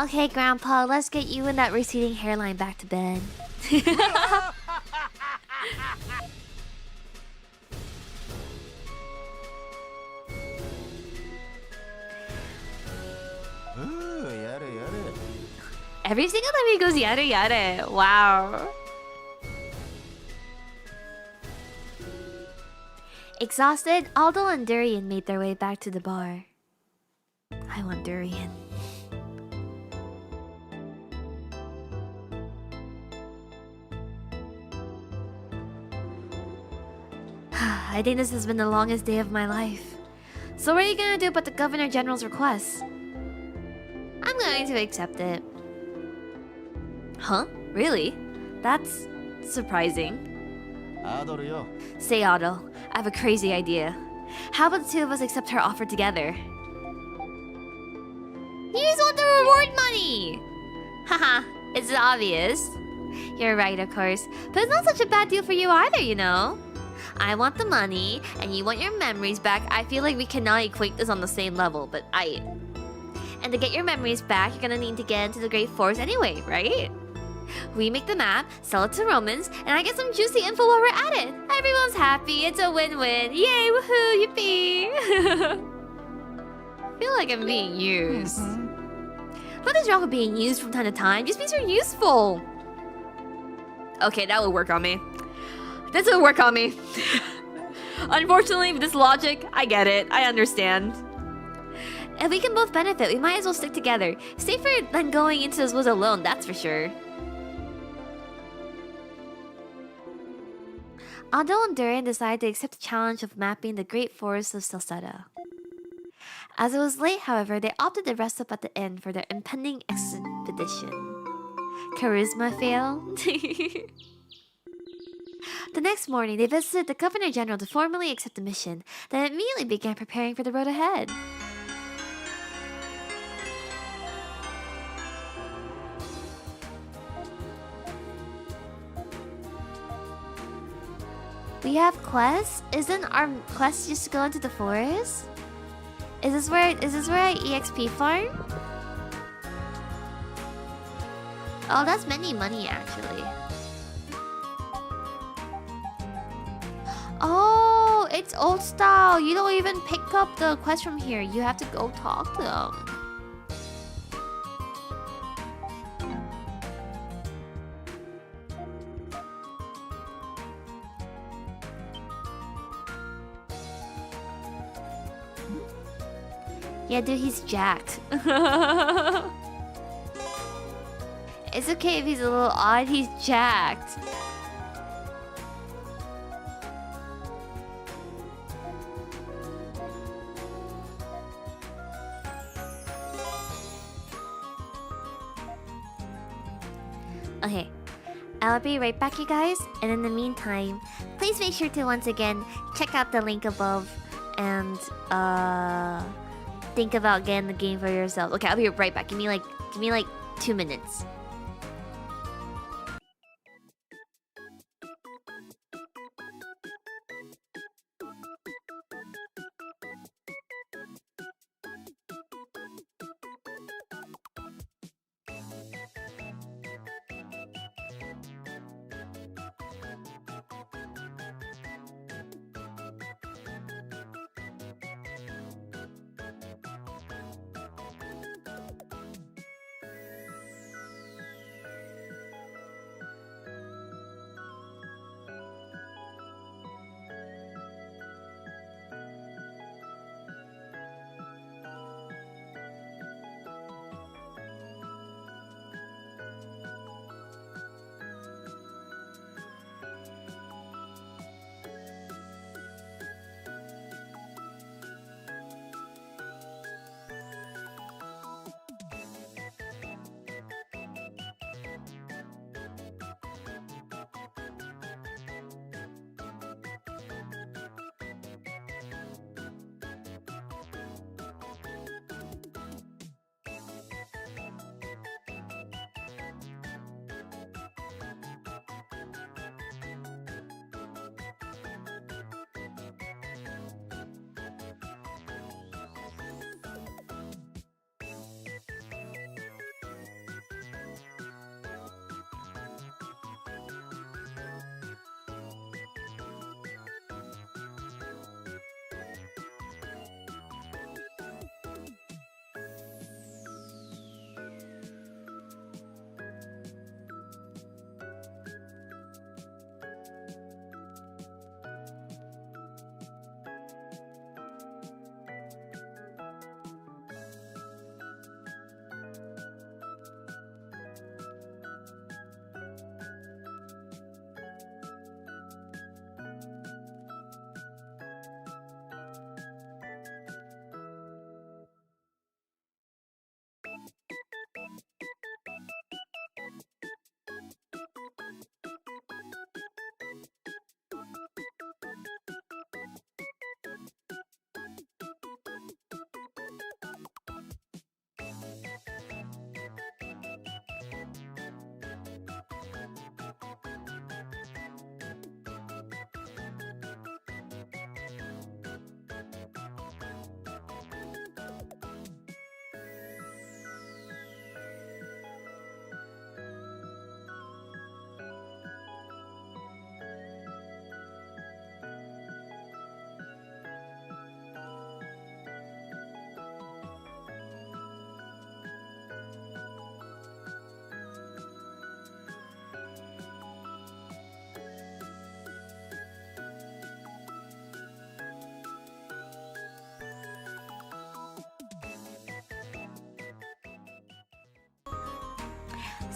Okay, Grandpa, let's get you and that receding hairline back to bed. Every single time he goes yada yada. Wow. Exhausted, Aldo and Duren made their way back to the bar. I want Duren. I think this has been the longest day of my life. So what are you gonna do about the Governor General's request? I'm going to accept it. Huh? Really? That's surprising. Say, Otto, I have a crazy idea. How about the two of us accept her offer together? You just want the reward money! Haha, it's obvious. You're right, of course. But it's not such a bad deal for you either, you know? I want the money, and you want your memories back. I feel like we cannot equate this on the same level, but And to get your memories back, you're gonna need to get into the Great Forest anyway, right? We make the map, sell it to Romans, and I get some juicy info while we're at it. Everyone's happy, it's a win-win. Yay, woohoo, yippee! I feel like I'm being used. Nothing's wrong with being used from time to time, just means you're useful. Okay, that will work on me. This will work on me. Unfortunately, with this logic, I get it. I understand. If we can both benefit, we might as well stick together. Safer than going into this woods alone, that's for sure. Aldo and Duren decided to accept the challenge of mapping the great forests of Celceta. As it was late, however, they opted to rest up at the inn for their impending expedition. Charisma fail? The next morning, they visited the Governor General to formally accept the mission, then immediately began preparing for the road ahead. We have quests? Isn't our quest just to go into the forest? Is this where I EXP farm? Oh, that's many money actually. Oh, it's old style. You don't even pick up the quest from here. You have to go talk to them. Yeah, dude, he's jacked. It's okay if he's a little odd, he's jacked. Okay, I'll be right back, you guys. And in the meantime, please make sure to once again check out the link above and think about getting the game for yourself. Okay, I'll be right back. Give me like 2 minutes.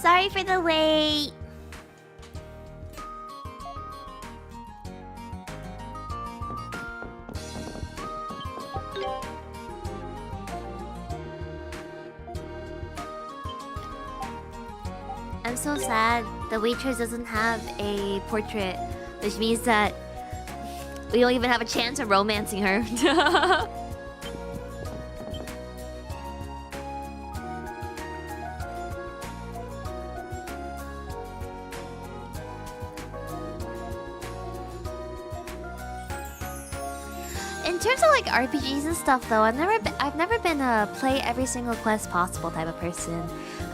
Sorry for the wait. I'm so sad the waitress doesn't have a portrait, which means that we don't even have a chance of romancing her. In terms of like RPGs and stuff, though, I've never been a play every single quest possible type of person.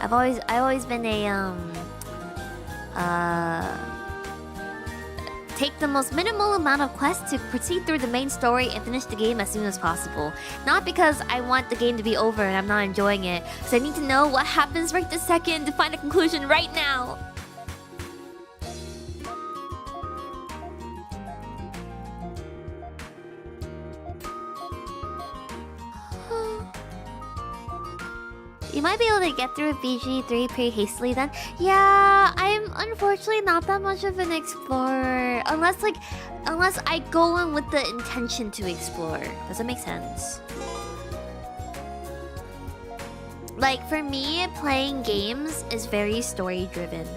I've always been a take the most minimal amount of quests to proceed through the main story and finish the game as soon as possible. Not because I want the game to be over and I'm not enjoying it, because I need to know what happens right this second to find a conclusion right now. You might be able to get through BG3 pretty hastily then. Yeah, I'm unfortunately not that much of an explorer. Unless I go in with the intention to explore. Does that make sense? Like, for me, playing games is very story driven.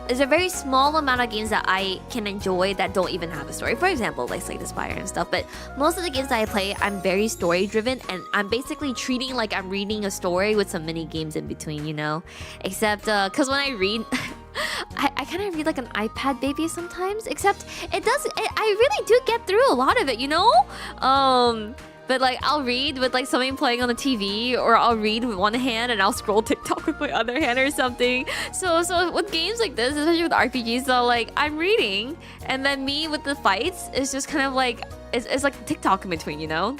There's a very small amount of games that I can enjoy that don't even have a story. For example, like Slay the Spire and stuff. But most of the games that I play, I'm very story driven, and I'm basically treating like I'm reading a story with some mini games in between, you know? Except, because when I read, I kind of read like an iPad baby sometimes. Except I really do get through a lot of it, you know? But like I'll read with like something playing on the TV, or I'll read with one hand and I'll scroll TikTok with my other hand or something. So with games like this, especially with RPGs, though, like I'm reading, and then me with the fights is just kind of like it's like TikTok in between, you know?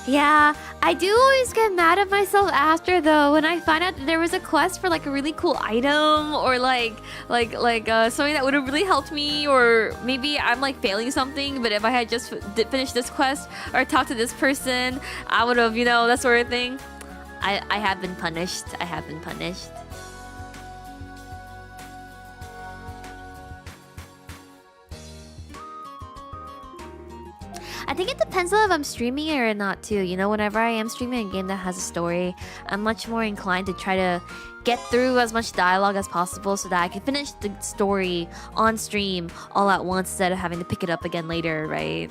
Yeah, I do always get mad at myself after, though, when I find out that there was a quest for like a really cool item, or like something that would have really helped me, or maybe I'm like failing something, but if I had just finished this quest or talked to this person, I would have, you know, that sort of thing. I have been punished. I have been punished. I think it depends on if I'm streaming it or not too. You know, whenever I am streaming a game that has a story, I'm much more inclined to try to get through as much dialogue as possible so that I can finish the story on stream all at once instead of having to pick it up again later, right?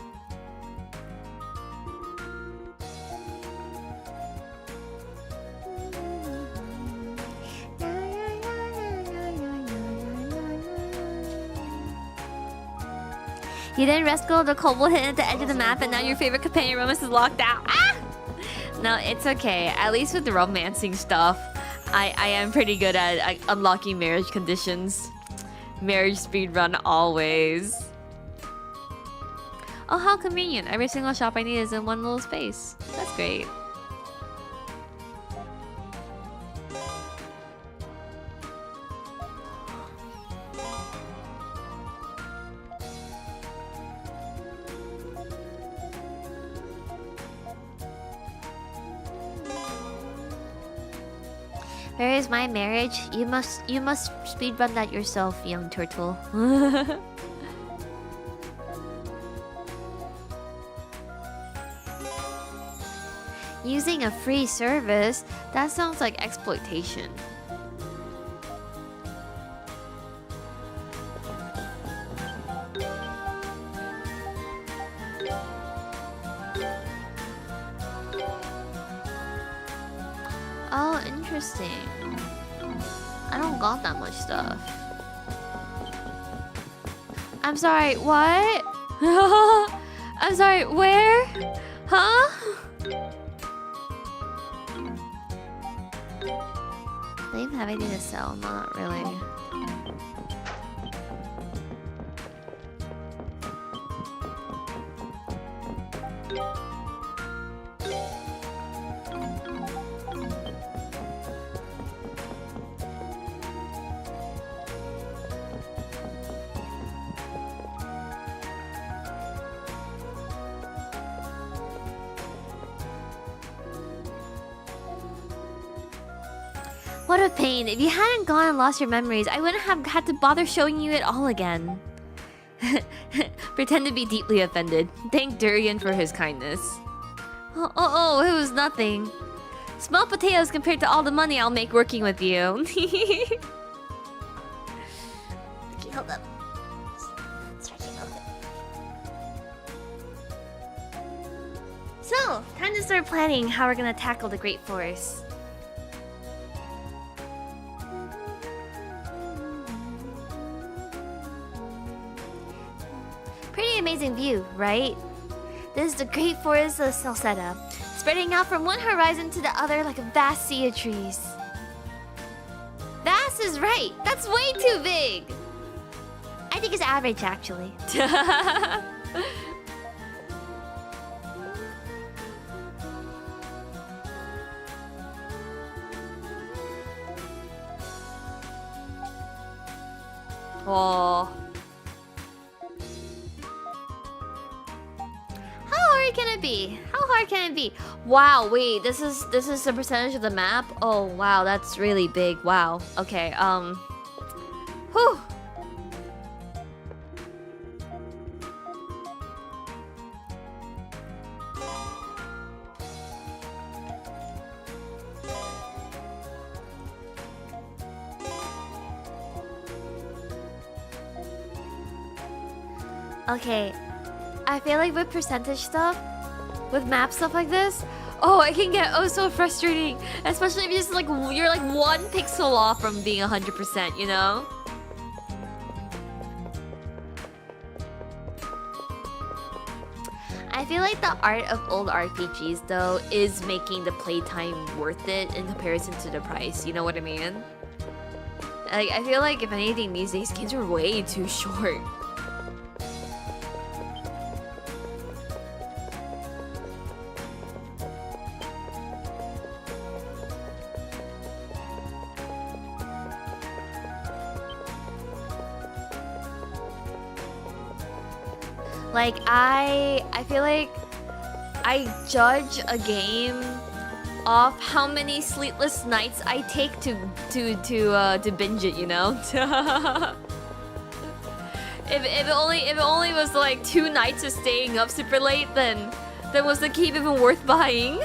You didn't rescue the kobold hidden at the edge of the map, and now your favorite companion romance is locked out. Ah! No, it's okay. At least with the romancing stuff, I am pretty good at unlocking marriage conditions. Marriage speedrun always. Oh, how convenient. Every single shop I need is in one little space. That's great. Where is my marriage? You must speedrun that yourself, young turtle. Using a free service? That sounds like exploitation. Oh, interesting. I don't got that much stuff. I'm sorry, what? I'm sorry, where? Huh? They even have anything to sell? No, not really. What a pain. If you hadn't gone and lost your memories, I wouldn't have had to bother showing you it all again. Pretend to be deeply offended. Thank Duren for his kindness. Oh, it was nothing. Small potatoes compared to all the money I'll make working with you. Okay, hold up. Stretching a little bit. So, time to start planning how we're gonna tackle the Great Forest. Pretty amazing view, right? This is the Great Forest of Celceta, spreading out from one horizon to the other like a vast sea of trees. Vast is right! That's way too big! I think it's average, actually. Oh. How hard can it be? How hard can it be? Wow, wait, this is the percentage of the map? Oh wow, that's really big. Wow. Okay, whew. Okay, I feel like with percentage stuff, with map stuff like this, oh, it can get oh so frustrating. Especially if you're just like you're like one pixel off from being 100%, you know? I feel like the art of old RPGs though is making the playtime worth it in comparison to the price. You know what I mean? Like I feel like if anything these days games are way too short. Like I feel like I judge a game off how many sleepless nights I take to binge it, you know? if it only was like 2 nights of staying up super late, then was the game even worth buying?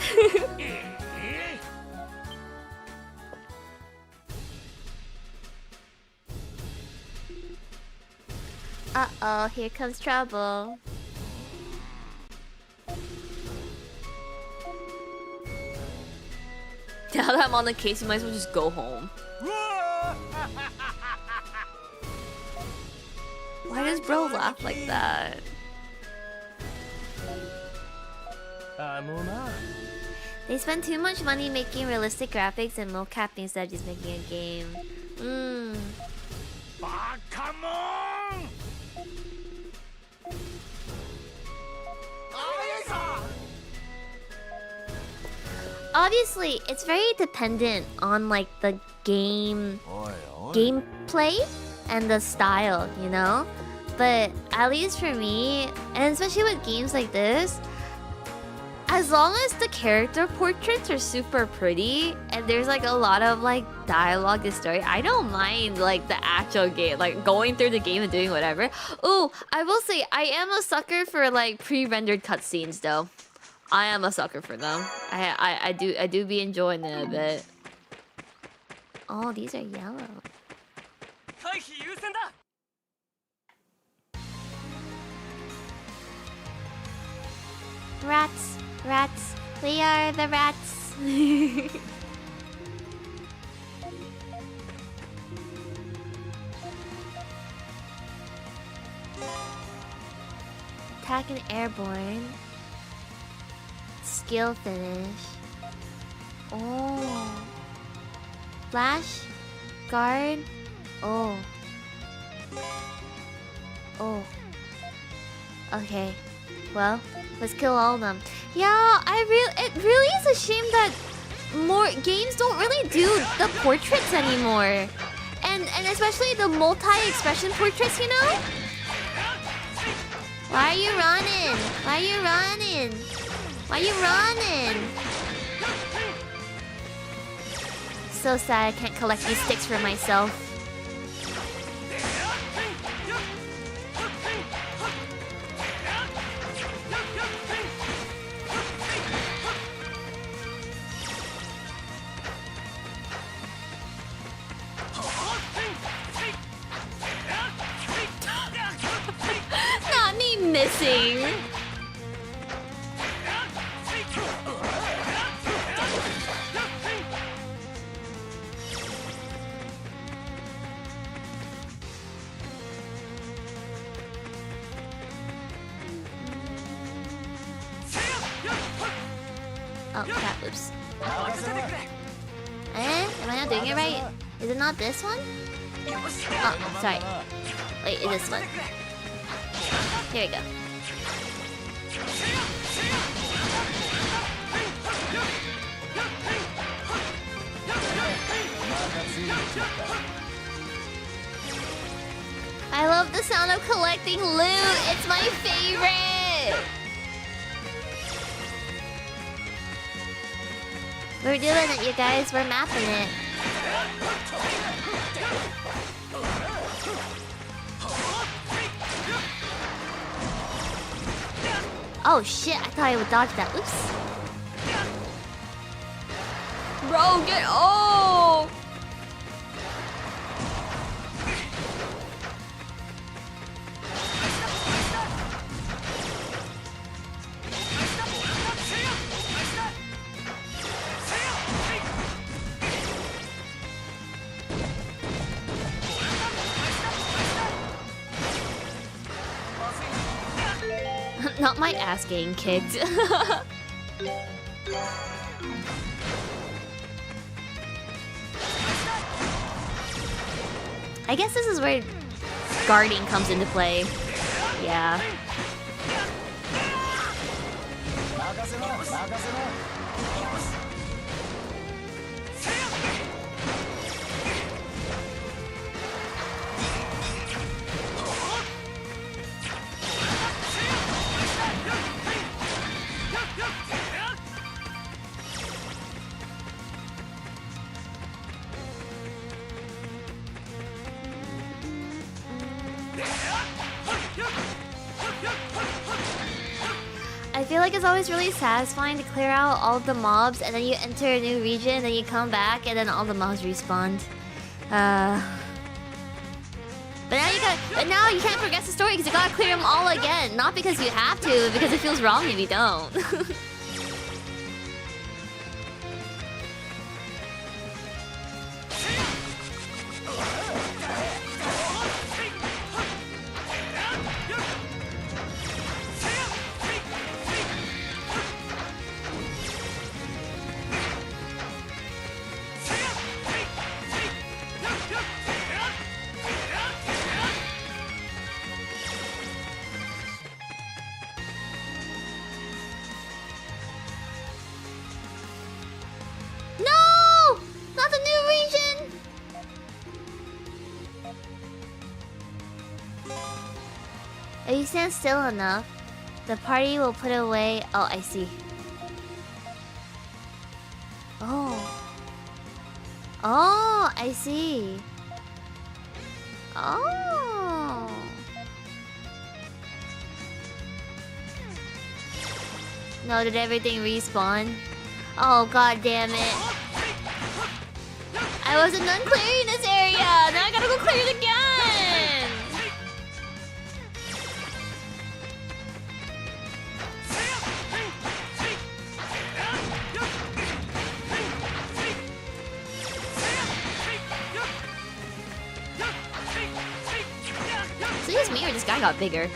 Uh-oh, here comes trouble. Now that I'm on the case, you might as well just go home. Why does bro laugh like that? They spend too much money making realistic graphics and mocap instead of just making a game. Come on! Obviously, it's very dependent on like the gameplay and the style, you know? But at least for me, and especially with games like this, as long as the character portraits are super pretty and there's like a lot of like dialogue and story, I don't mind like the actual game, like going through the game and doing whatever. Ooh, I will say I am a sucker for like pre-rendered cutscenes though. I am a sucker for them. I do be enjoying it a bit. Oh, these are yellow. Rats, rats, we are the rats. Attack and airborne. Skill finish. Oh. Flash. Guard. Oh. Oh. Okay. Well, let's kill all of them. Yeah, it really is a shame that more games don't really do the portraits anymore. And especially the multi-expression portraits, you know? Why are you running? Why are you running? Why are you running? So sad I can't collect these sticks for myself. Not me missing. Oh crap, oops. Am I not doing it right? Is it not this one? Oh, sorry. Wait, it's this one. Here we go. I love the sound of collecting loot. It's my favorite. We're doing it, you guys. We're mapping it. Oh shit, I thought I would dodge that. Oops. Bro, get off! Not my ass getting kicked. I guess this is where guarding comes into play. Yeah. I feel like it's always really satisfying to clear out all the mobs and then you enter a new region, then you come back and then all the mobs respawned. But now you can't progress the story because you gotta clear them all again. Not because you have to, but because it feels wrong if you don't. If you stand still enough, the party will put away... Oh, I see. Oh. Oh, I see. Oh. No, did everything respawn? Oh, god damn it. I wasn't done clearing this area! Now I gotta go clear it again! So it's me or this guy got bigger?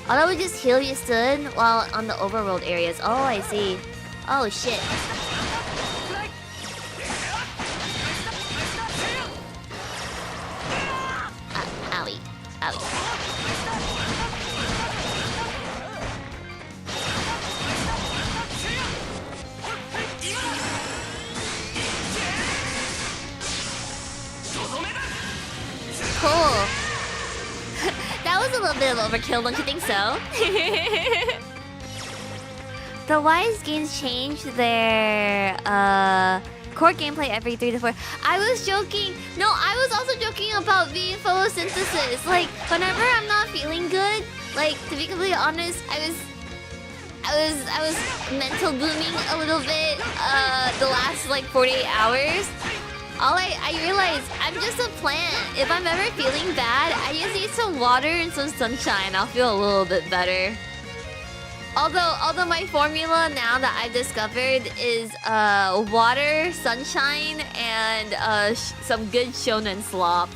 Oh, that would just heal you stood while on the overworld areas. Oh, I see. Oh, shit. Owie. Owie. Cool. That was a little bit of overkill, don't you think so? The Wise games change their core gameplay every 3 to 4. I was joking. No, I was also joking about being photosynthesis. Like, whenever I'm not feeling good, like, to be completely honest, I was mental booming a little bit the last like 48 hours. I realized I'm just a plant. If I'm ever feeling bad, I just need some water and some sunshine. I'll feel a little bit better. Although my formula now that I've discovered is water, sunshine, and some good shonen slop.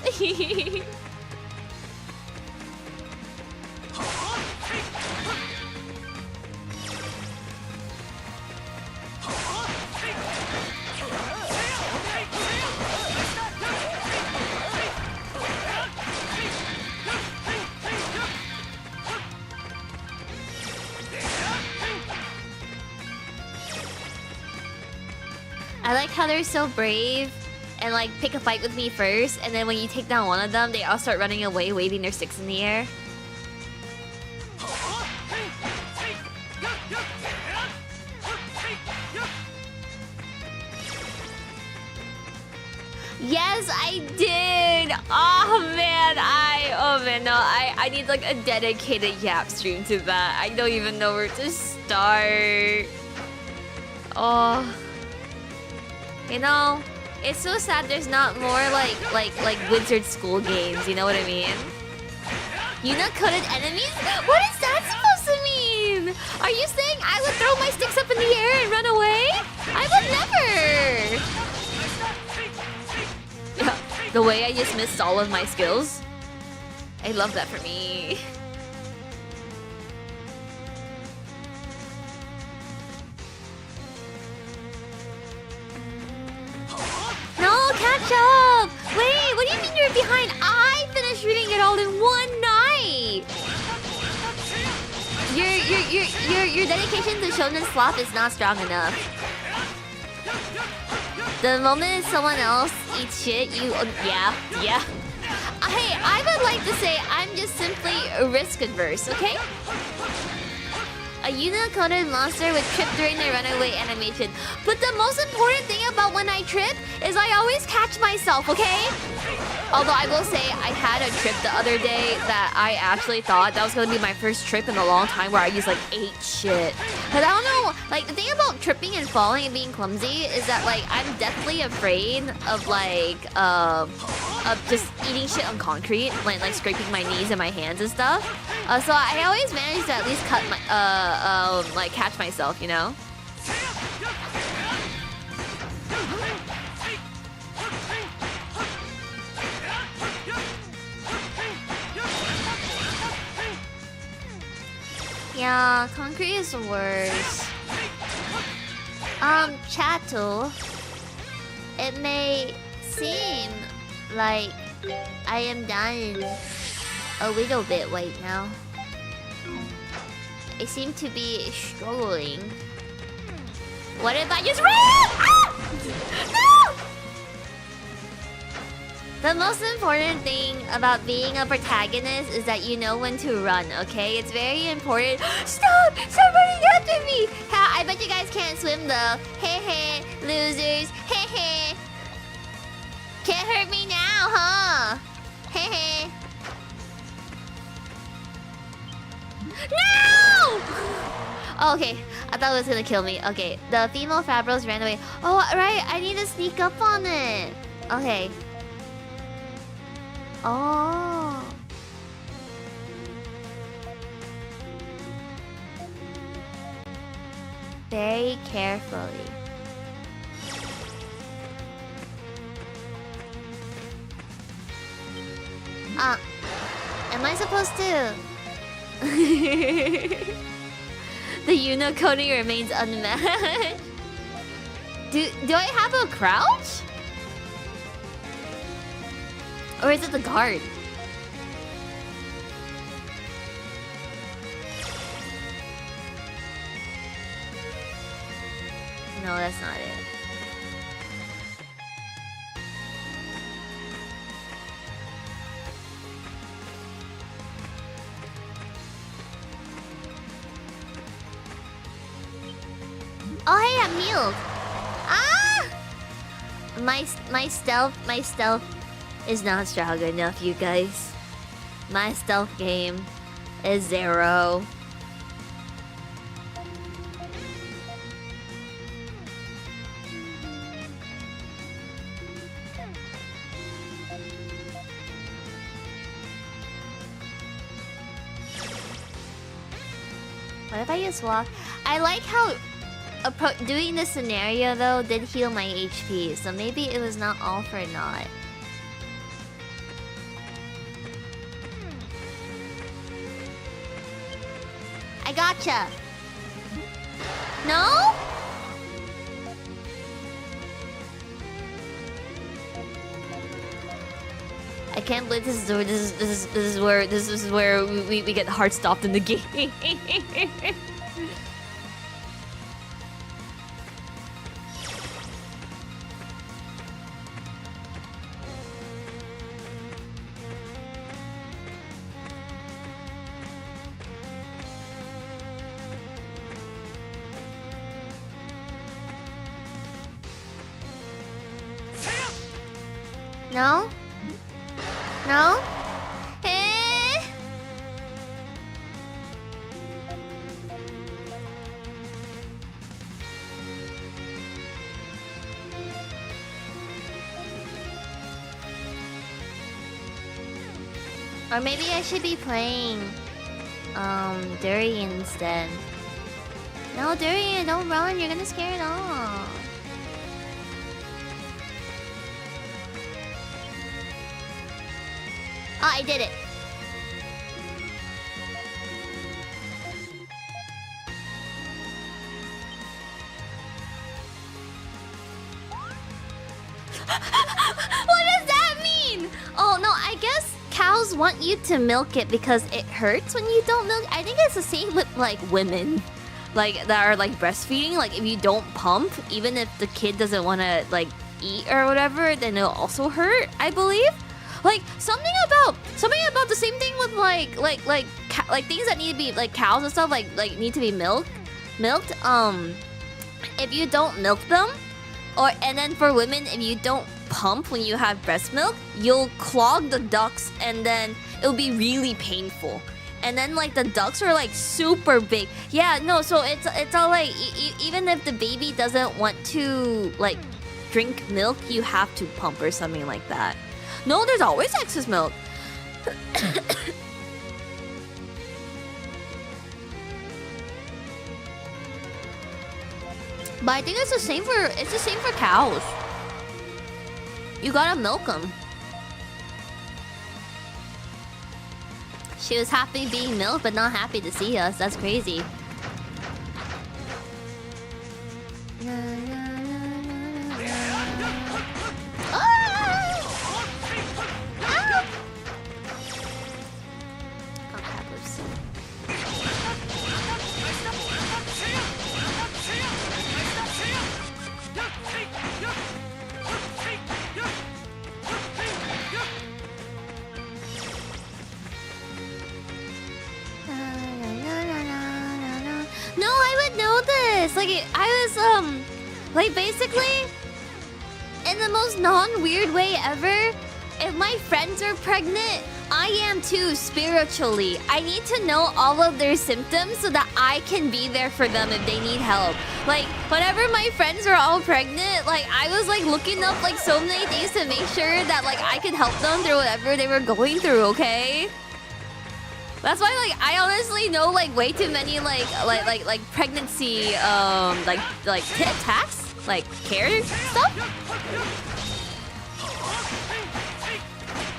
I like how they're so brave and like pick a fight with me first, and then when you take down one of them, they all start running away, waving their sticks in the air. Yes, I did! Oh man, I need like a dedicated Yap stream to that. I don't even know where to start. Oh. You know, it's so sad there's not more like wizard school games, you know what I mean? Unit-coded enemies? What is that supposed to mean? Are you saying I would throw my sticks up in the air and run away? I would never! Yeah, the way I just missed all of my skills. I love that for me. No, catch up! Wait, what do you mean you're behind? I finished reading it all in one night! Your dedication to shonen slop is not strong enough. The moment someone else eats shit, you... yeah. Hey, I would like to say I'm just simply risk adverse, okay? A unit-coded monster would trip during the runaway animation. But the most important thing about when I trip is I always catch myself, okay? Although I will say I had a trip the other day that I actually thought that was gonna be my first trip in a long time where I just like ate shit. But I don't know, like the thing about tripping and falling and being clumsy is that like I'm deathly afraid of of just eating shit on concrete, like scraping my knees and my hands and stuff. So I always manage to at least cut my like catch myself, you know? Yeah, concrete is worse. Chattel, it may seem like I am dying a little bit right now. I seem to be struggling. What if I just ran? Ah! No! The most important thing about being a protagonist is that you know when to run, okay? It's very important. Stop! Stop running after me! Ha, I bet you guys can't swim though. Heh, losers. Heh. Can't hurt me now, huh? Heh. No! Oh, okay, I thought it was gonna kill me. Okay, the female Fabros ran away. Oh, right, I need to sneak up on it. Okay. Oh. Very carefully. Am I supposed to? The Uno-coding remains unmatched. Do I have a crouch? Or is it the guard? No, that's not it. healed. Ah! My stealth is not strong enough, you guys. My stealth game is 0. What if I just walk? I like how doing this scenario though did heal my HP, so maybe it was not all for naught. I gotcha. No? I can't believe this is where we get hard stopped in the game. No? No? Eh? Or maybe I should be playing Duren instead. No, Duren, don't run, you're gonna scare it off. Oh, I did it. What does that mean? Oh, no, I guess cows want you to milk it because it hurts when you don't milk. I think it's the same with, like, women. Like, that are, like, breastfeeding. Like, if you don't pump, even if the kid doesn't want to, like, eat or whatever, then it'll also hurt, I believe. Like something about the same thing with like things that need to be like cows and stuff like need to be milked. If you don't milk them, and then for women, if you don't pump when you have breast milk, you'll clog the ducts and then it'll be really painful. And then like the ducts are like super big. Yeah, no, so it's all like even if the baby doesn't want to like drink milk, you have to pump or something like that. No, there's always excess milk. But I think it's the same for cows. You gotta milk them. She was happy being milked, but not happy to see us. That's crazy. Like basically, in the most non-weird way ever, if my friends are pregnant, I am too spiritually. I need to know all of their symptoms so that I can be there for them if they need help. Like, whenever my friends were all pregnant, like, I was like looking up like so many things to make sure that like I could help them through whatever they were going through, okay? That's why, like, I honestly know, like, way too many, like pregnancy, like, tax? Like, care stuff?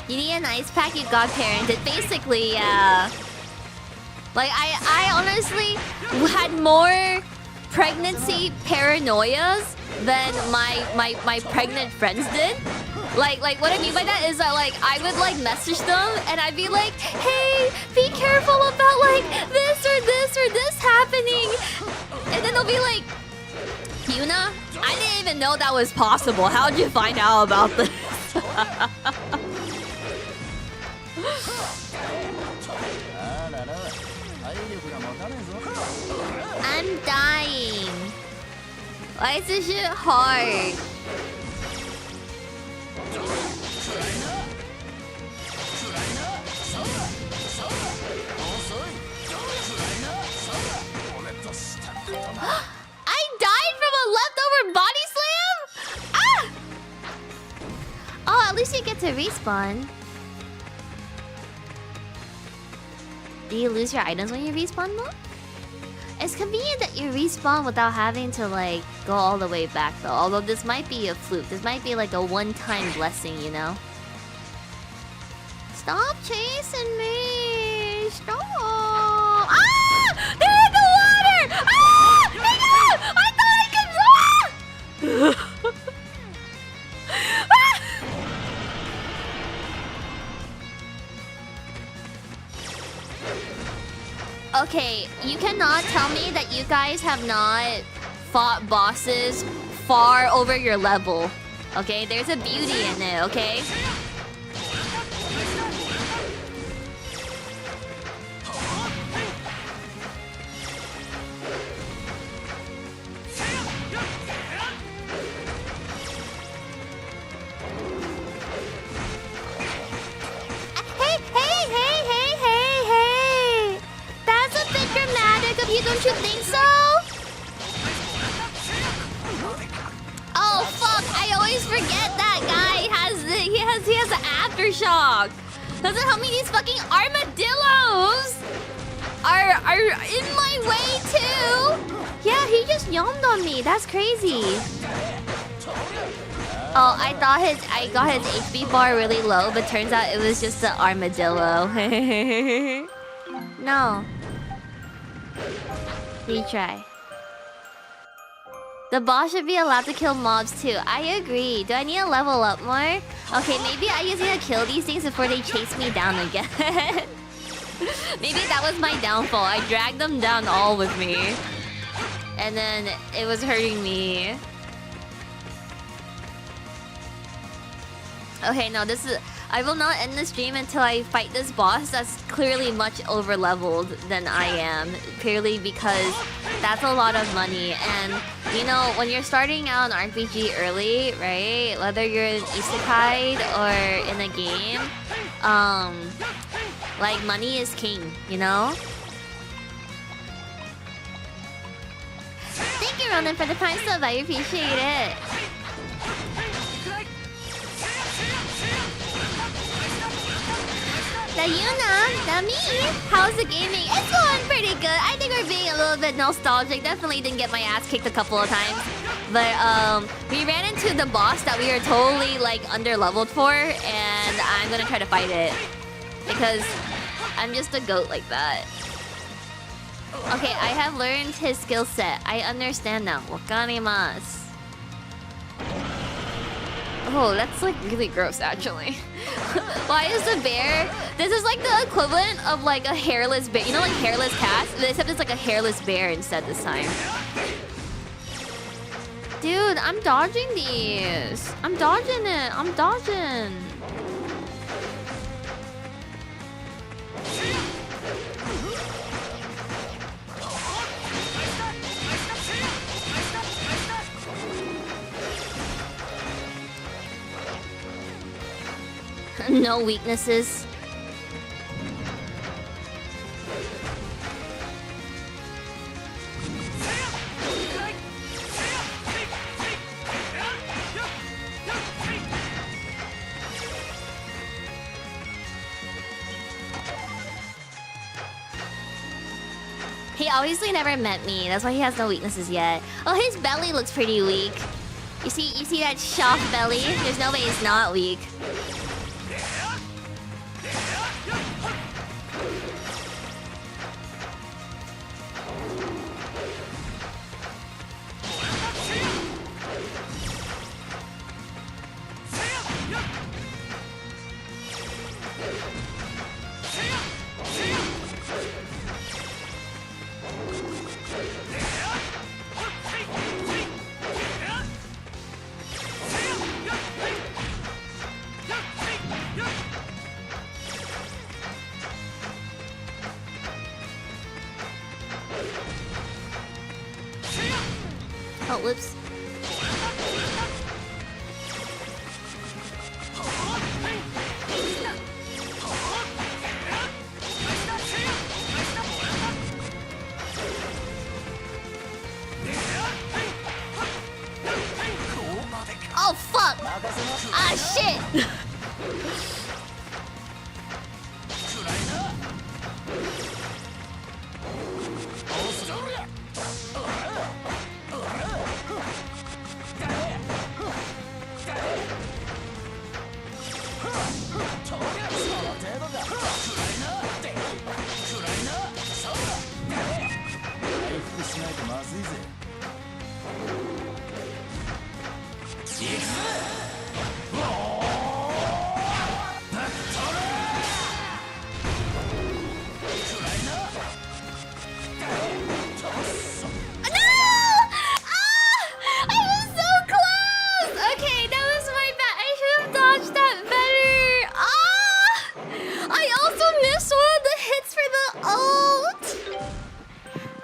You need an ice pack, you got parented. Basically, yeah. Like, I honestly had more pregnancy paranoias than my pregnant friends did. Like what I mean by that is that like I would like message them and I'd be like, hey, be careful about like this or this or this happening. And then they'll be like, Yuna, I didn't even know that was possible. How'd you find out about this? I'm dying. Why is this shit hard? I died from a leftover body slam? Ah! Oh, at least you get to respawn. Do you lose your items when you respawn though? It's convenient that you respawn without having to like go all the way back though. Although this might be a fluke. This might be like a one-time blessing, you know? Stop chasing me! Stop! Ah! They're in the water! Ah! No! I thought I could... Ah! Okay, you cannot tell me that you guys have not fought bosses far over your level. Okay, there's a beauty in it, okay? Hey! That's a bit dramatic of you, don't you think so? Oh fuck! I always forget that guy has the aftershock. Doesn't help me. These fucking armadillos are in my way too. Yeah, he just yawned on me. That's crazy. Oh, I got his HP bar really low, but turns out it was just the armadillo. No. Retry. The boss should be allowed to kill mobs too. I agree. Do I need to level up more? Okay, maybe I just need to kill these things before they chase me down again. Maybe that was my downfall. I dragged them down all with me. And then it was hurting me. Okay, no, this is... I will not end the stream until I fight this boss that's clearly much over-leveled than I am. Purely because that's a lot of money. And, you know, when you're starting out an RPG early, right? Whether you're in isekai or in a game, like, money is king, you know? Thank you, Ronan, for the prime sub. I appreciate it. The Yuna, the me. How's the gaming? It's going pretty good. I think we're being a little bit nostalgic. Definitely didn't get my ass kicked a couple of times. But we ran into the boss that we were totally like under-leveled for, and I'm gonna try to fight it. Because I'm just a goat like that. Okay, I have learned his skill set. I understand now. Wakarimasu. Oh, that's like really gross actually. Why is the bear... This is like the equivalent of like a hairless bear. You know, like hairless cats? Except it's like a hairless bear instead this time. Dude, I'm dodging these. I'm dodging it. I'm dodging. No weaknesses. He obviously never met me. That's why he has no weaknesses yet. Oh, his belly looks pretty weak. You see that soft belly? There's no way it's not weak. Oh, whoops.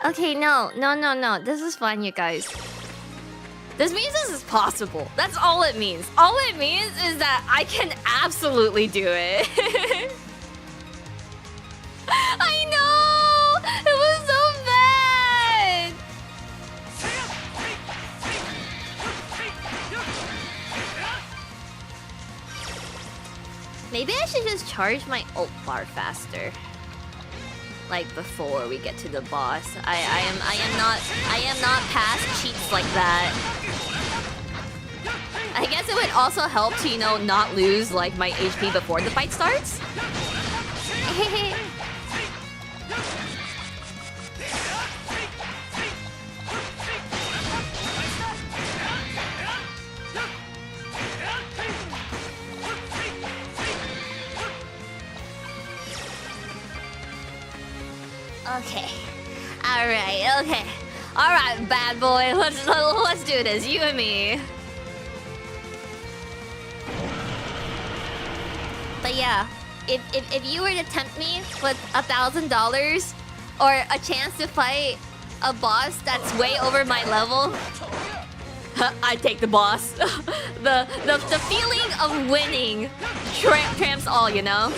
Okay, no. This is fine, you guys. This means this is possible. That's all it means. All it means is that I can absolutely do it. I know! It was so bad! Maybe I should just charge my ult bar faster. Like before we get to the boss. I am not past cheats like that. I guess it would also help to, you know, not lose like my HP before the fight starts. Okay. Alright, bad boy. Let's do this. You and me. But yeah, if you were to tempt me with $1,000 or a chance to fight a boss that's way over my level, I'd take the boss. the feeling of winning tramps all, you know?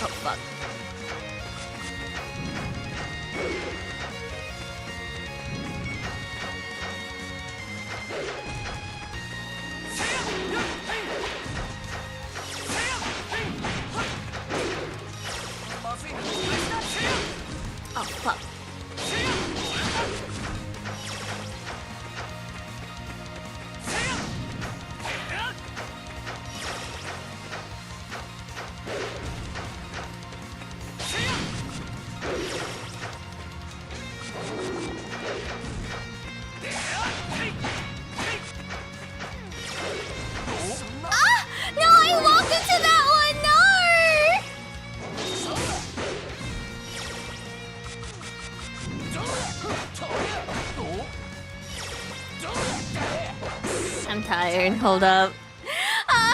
Oh, fuck. Oh, fuck. Ah! No, I walked into that one! No! I'm tired. Hold up. Okay.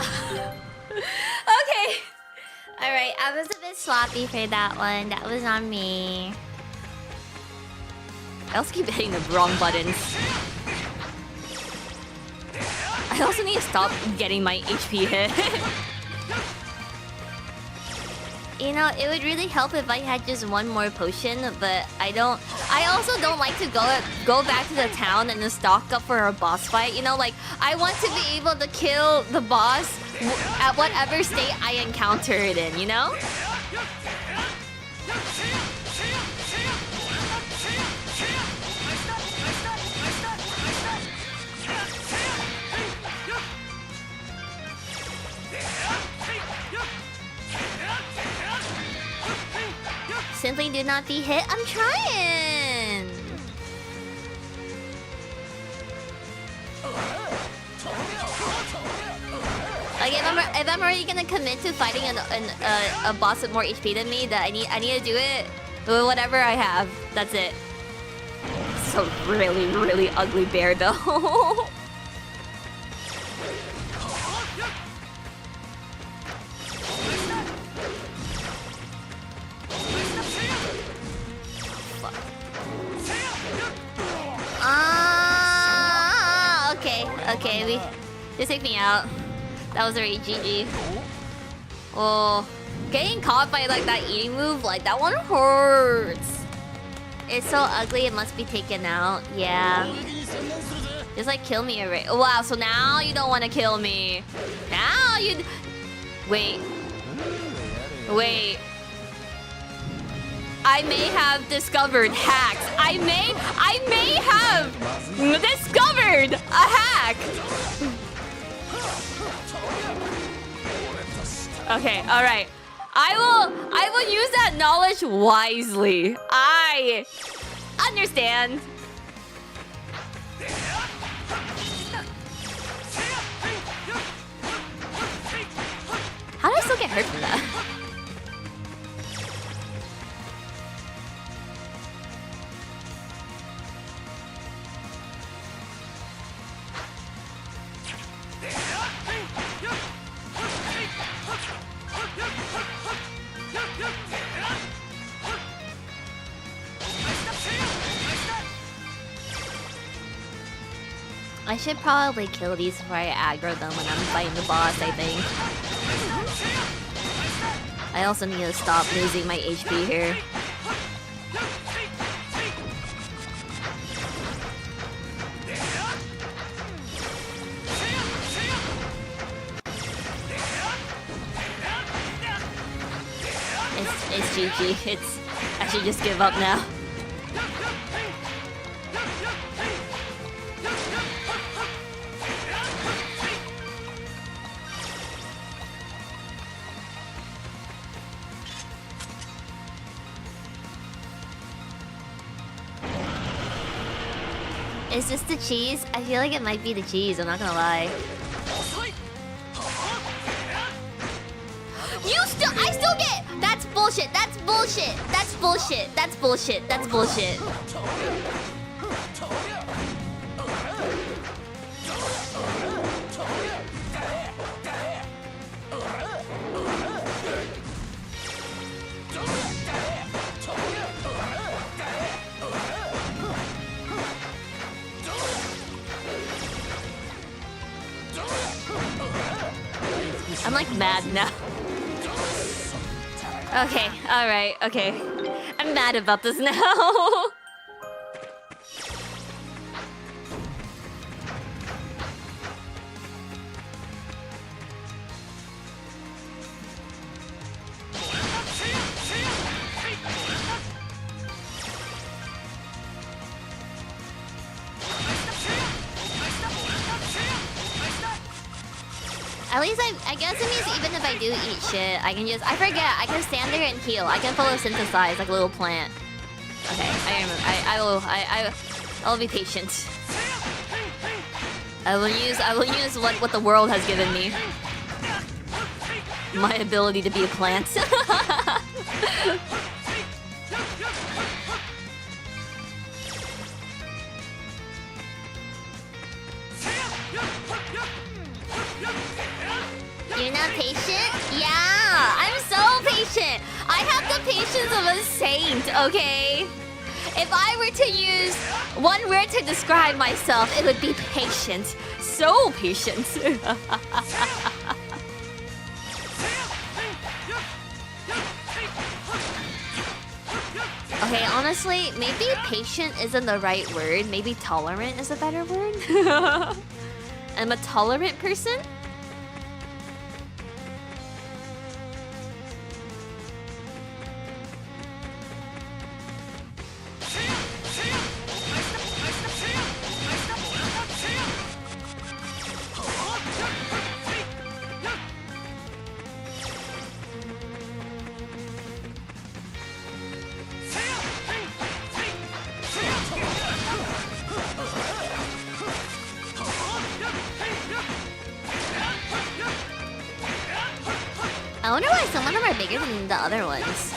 Alright, I was a bit sloppy for that one. That was on me. I also keep hitting the wrong buttons. I also need to stop getting my HP hit. You know, it would really help if I had just one more potion, but I don't. I also don't like to go back to the town and then stock up for a boss fight. You know, like I want to be able to kill the boss at whatever state I encounter it in. You know? Simply do not be hit. I'm trying. Like if I'm already gonna commit to fighting a boss with more HP than me, that I need to do it with whatever I have. That's it. So really ugly bear though. Okay, just take me out. That was already GG. Oh, getting caught by like that eating move, like that one hurts. It's so ugly, it must be taken out. Yeah. Just like kill me already. Oh, wow, so now you don't want to kill me. Now you... Wait. I may have discovered hacks. I may have discovered a hack. Okay, alright. I will use that knowledge wisely. I understand. How do I still get hurt from that? I should probably kill these before I aggro them when I'm fighting the boss, I think. I also need to stop losing my HP here. It's GG. I should just give up now. Is this the cheese? I feel like it might be the cheese, I'm not gonna lie. I still get! That's bullshit, that's bullshit, that's bullshit, that's bullshit, that's bullshit. I'm like mad now. Okay, alright, okay. I'm mad about this now. At least I guess it means even if I do eat shit, I can just... I forget, I can stand there and heal. I can photosynthesize like a little plant. Okay, I remember. I will be patient. I will use what the world has given me. My ability to be a plant. You're not patient? Yeah, I'm so patient. I have the patience of a saint, okay? If I were to use one word to describe myself, it would be patient. So patient. Okay, honestly, maybe patient isn't the right word. Maybe tolerant is a better word. I'm a tolerant person. I wonder why some of them are bigger than the other ones.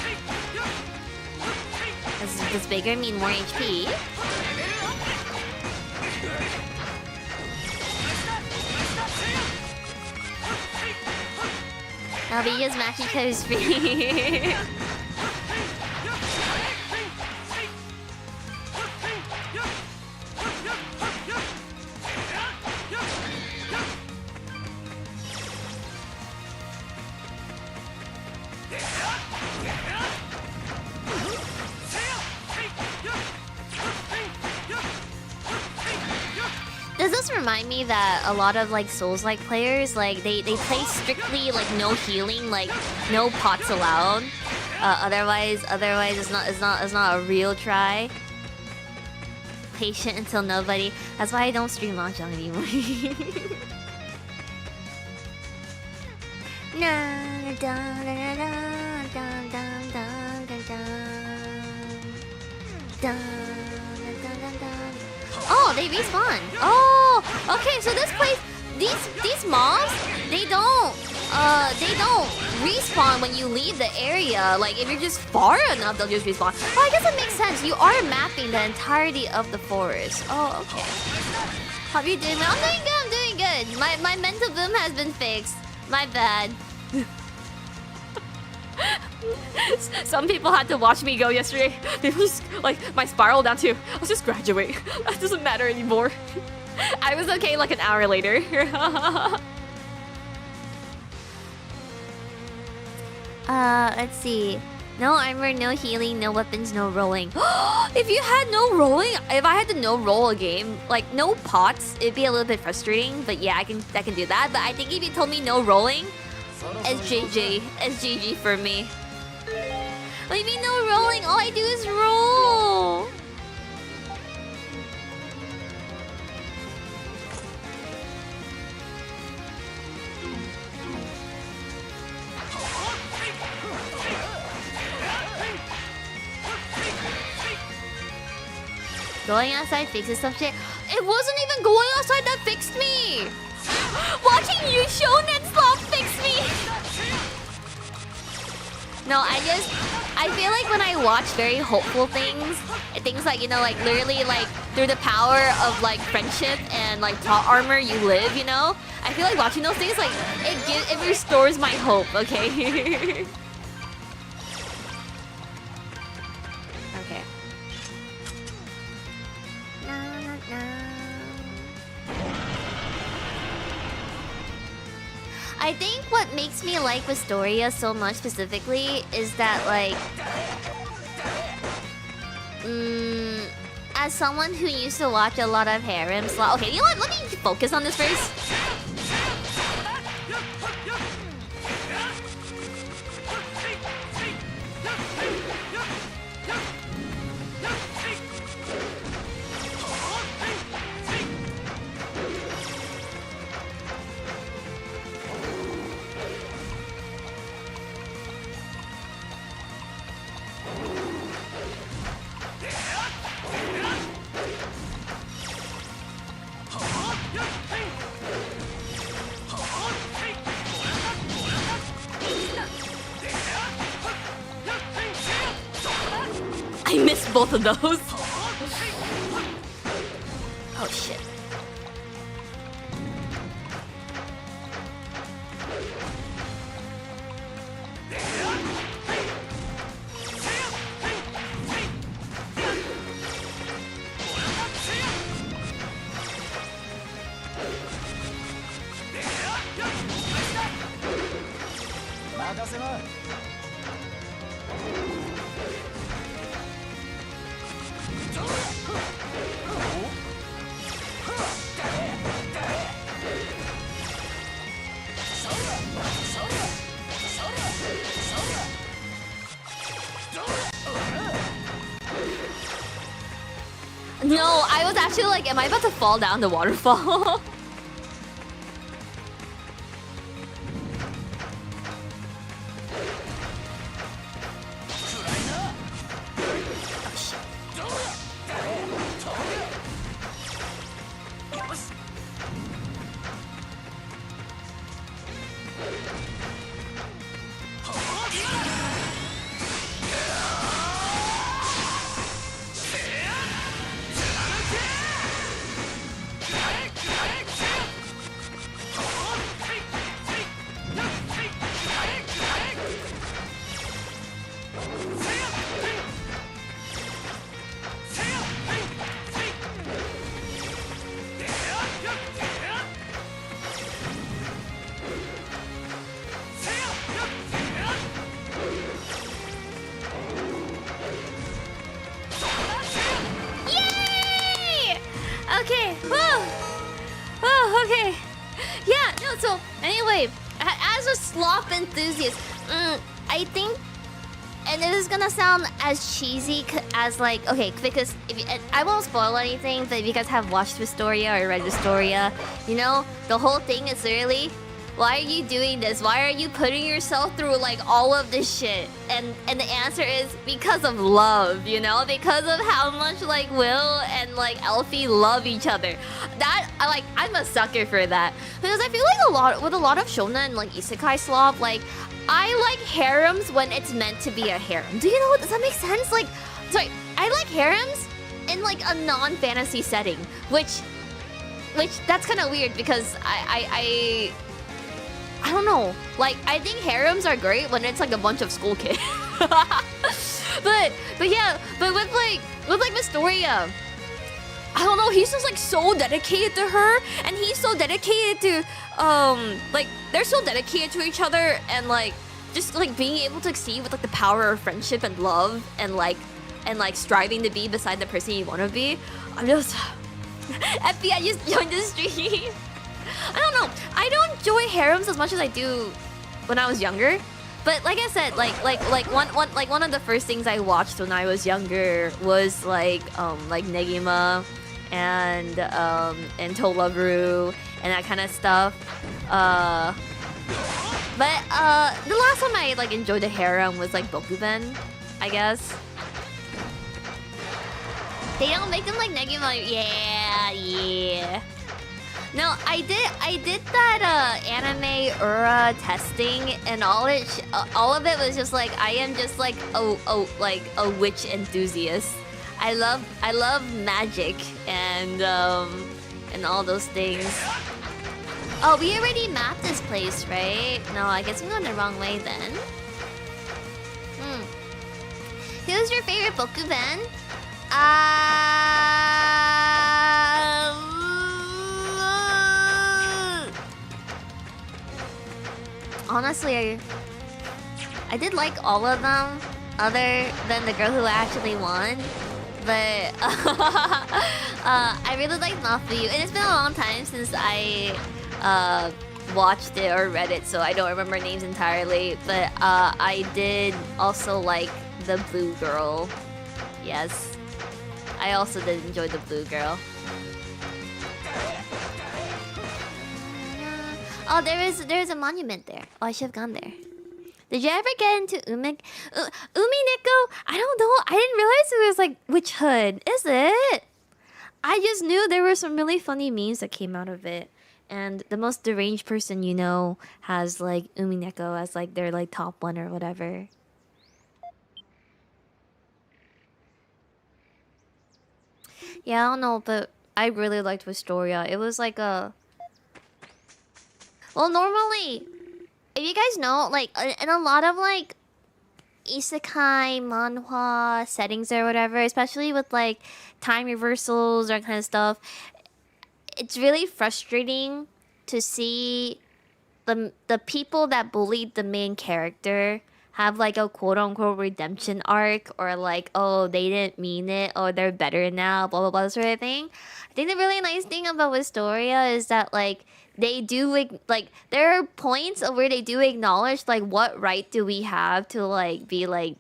Does bigger mean more HP? I'll be used Machiko's free. Does this remind me that a lot of like Souls-like players, like they play strictly like no healing, like no pots allowed. Otherwise it's not a real try. Patient until nobody. That's why I don't stream Mahjong anymore. No, Dun, dun, dun, dun, dun, dun, dun, dun. Dun, dun, dun. Oh, they respawn. Oh, okay. So this place, these mobs, they don't respawn when you leave the area. Like if you're just far enough, they'll just respawn. Well, I guess it makes sense. You are mapping the entirety of the forest. Oh, okay. How are you doing? I'm doing good. I'm doing good. My mental boom has been fixed. My bad. Some people had to watch me go yesterday. It was like my spiral down to I'll just graduate. That doesn't matter anymore. I was okay like an hour later. Let's see. No armor, no healing, no weapons, no rolling. If you had no rolling, if I had to no roll a game, like no pots, it'd be a little bit frustrating. But yeah, I can do that. But I think if you told me no rolling, SGG for me. What do you mean no rolling? All I do is roll. Going outside fixes some shit. It wasn't even going outside that fixed me. Watching you Shonen Slop fix me. No, I feel like when I watch very hopeful things like, you know, like literally like through the power of like friendship and like plot armor you live, you know? I feel like watching those things, like it restores my hope, okay? Okay. I think what makes me like Wistoria so much specifically is that like as someone who used to watch a lot of harem slot. Okay, you know what? Let me focus on this first. I missed both of those. Oh shit. No, I was actually like, am I about to fall down the waterfall? Oh shit. Okay. Whoa. Oh, okay. Yeah, no, so anyway, as a slop enthusiast, I think, and this is gonna sound as cheesy as like, okay, because if you, I won't spoil anything, but if you guys have watched Wistoria or read Wistoria, you know, the whole thing is really Why are you doing this? Why are you putting yourself through like all of this shit? And the answer is because of love, you know? Because of how much like Will and like Elfie love each other. That I'm a sucker for that. Because I feel like with a lot of shonen and like isekai slop, like I like harems when it's meant to be a harem. Do you know what, does that make sense? Like, sorry, I like harems in like a non-fantasy setting, which that's kind of weird because I don't know. Like, I think harems are great when it's like a bunch of school kids. but yeah, but with like Mystoria, I don't know, he's just like so dedicated to her, and he's so dedicated to like they're so dedicated to each other, and like just like being able to succeed with like the power of friendship and love, and like striving to be beside the person you want to be. I'm just FBI just joined the stream. I don't know. I don't enjoy harems as much as I do when I was younger. But like I said, one of the first things I watched when I was younger was like Negima and Tolabru and that kind of stuff. But the last time I like enjoyed a harem was like Bokuben, I guess. They don't make them like Negima. Yeah. No, I did that anime Ura testing, and all of it was just like I am just like a witch enthusiast. I love magic and all those things. Oh, we already mapped this place, right? No, I guess we went the wrong way then. Who's your favorite Bokuben? Honestly, I did like all of them, other than the girl who actually won. But I really like Mafuyu, and it's been a long time since I watched it or read it, so I don't remember names entirely. But I did also like the blue girl. Yes, I also did enjoy the blue girl. Oh, there's a monument there. Oh, I should have gone there. Did you ever get into Umineko? I don't know. I didn't realize it was like Witch Hood. Is it? I just knew there were some really funny memes that came out of it. And the most deranged person you know has like Umineko as like their like top one or whatever. Yeah, I don't know, but I really liked Wistoria. It was like a... Well, normally, if you guys know, like, in a lot of, like, isekai, manhwa settings or whatever, especially with, like, time reversals or kind of stuff, it's really frustrating to see the people that bullied the main character have, like, a quote-unquote redemption arc, or, like, oh, they didn't mean it, or they're better now, blah, blah, blah, sort of thing. I think the really nice thing about Wistoria is that, like, they do like there are points of where they do acknowledge like what right do we have to like be like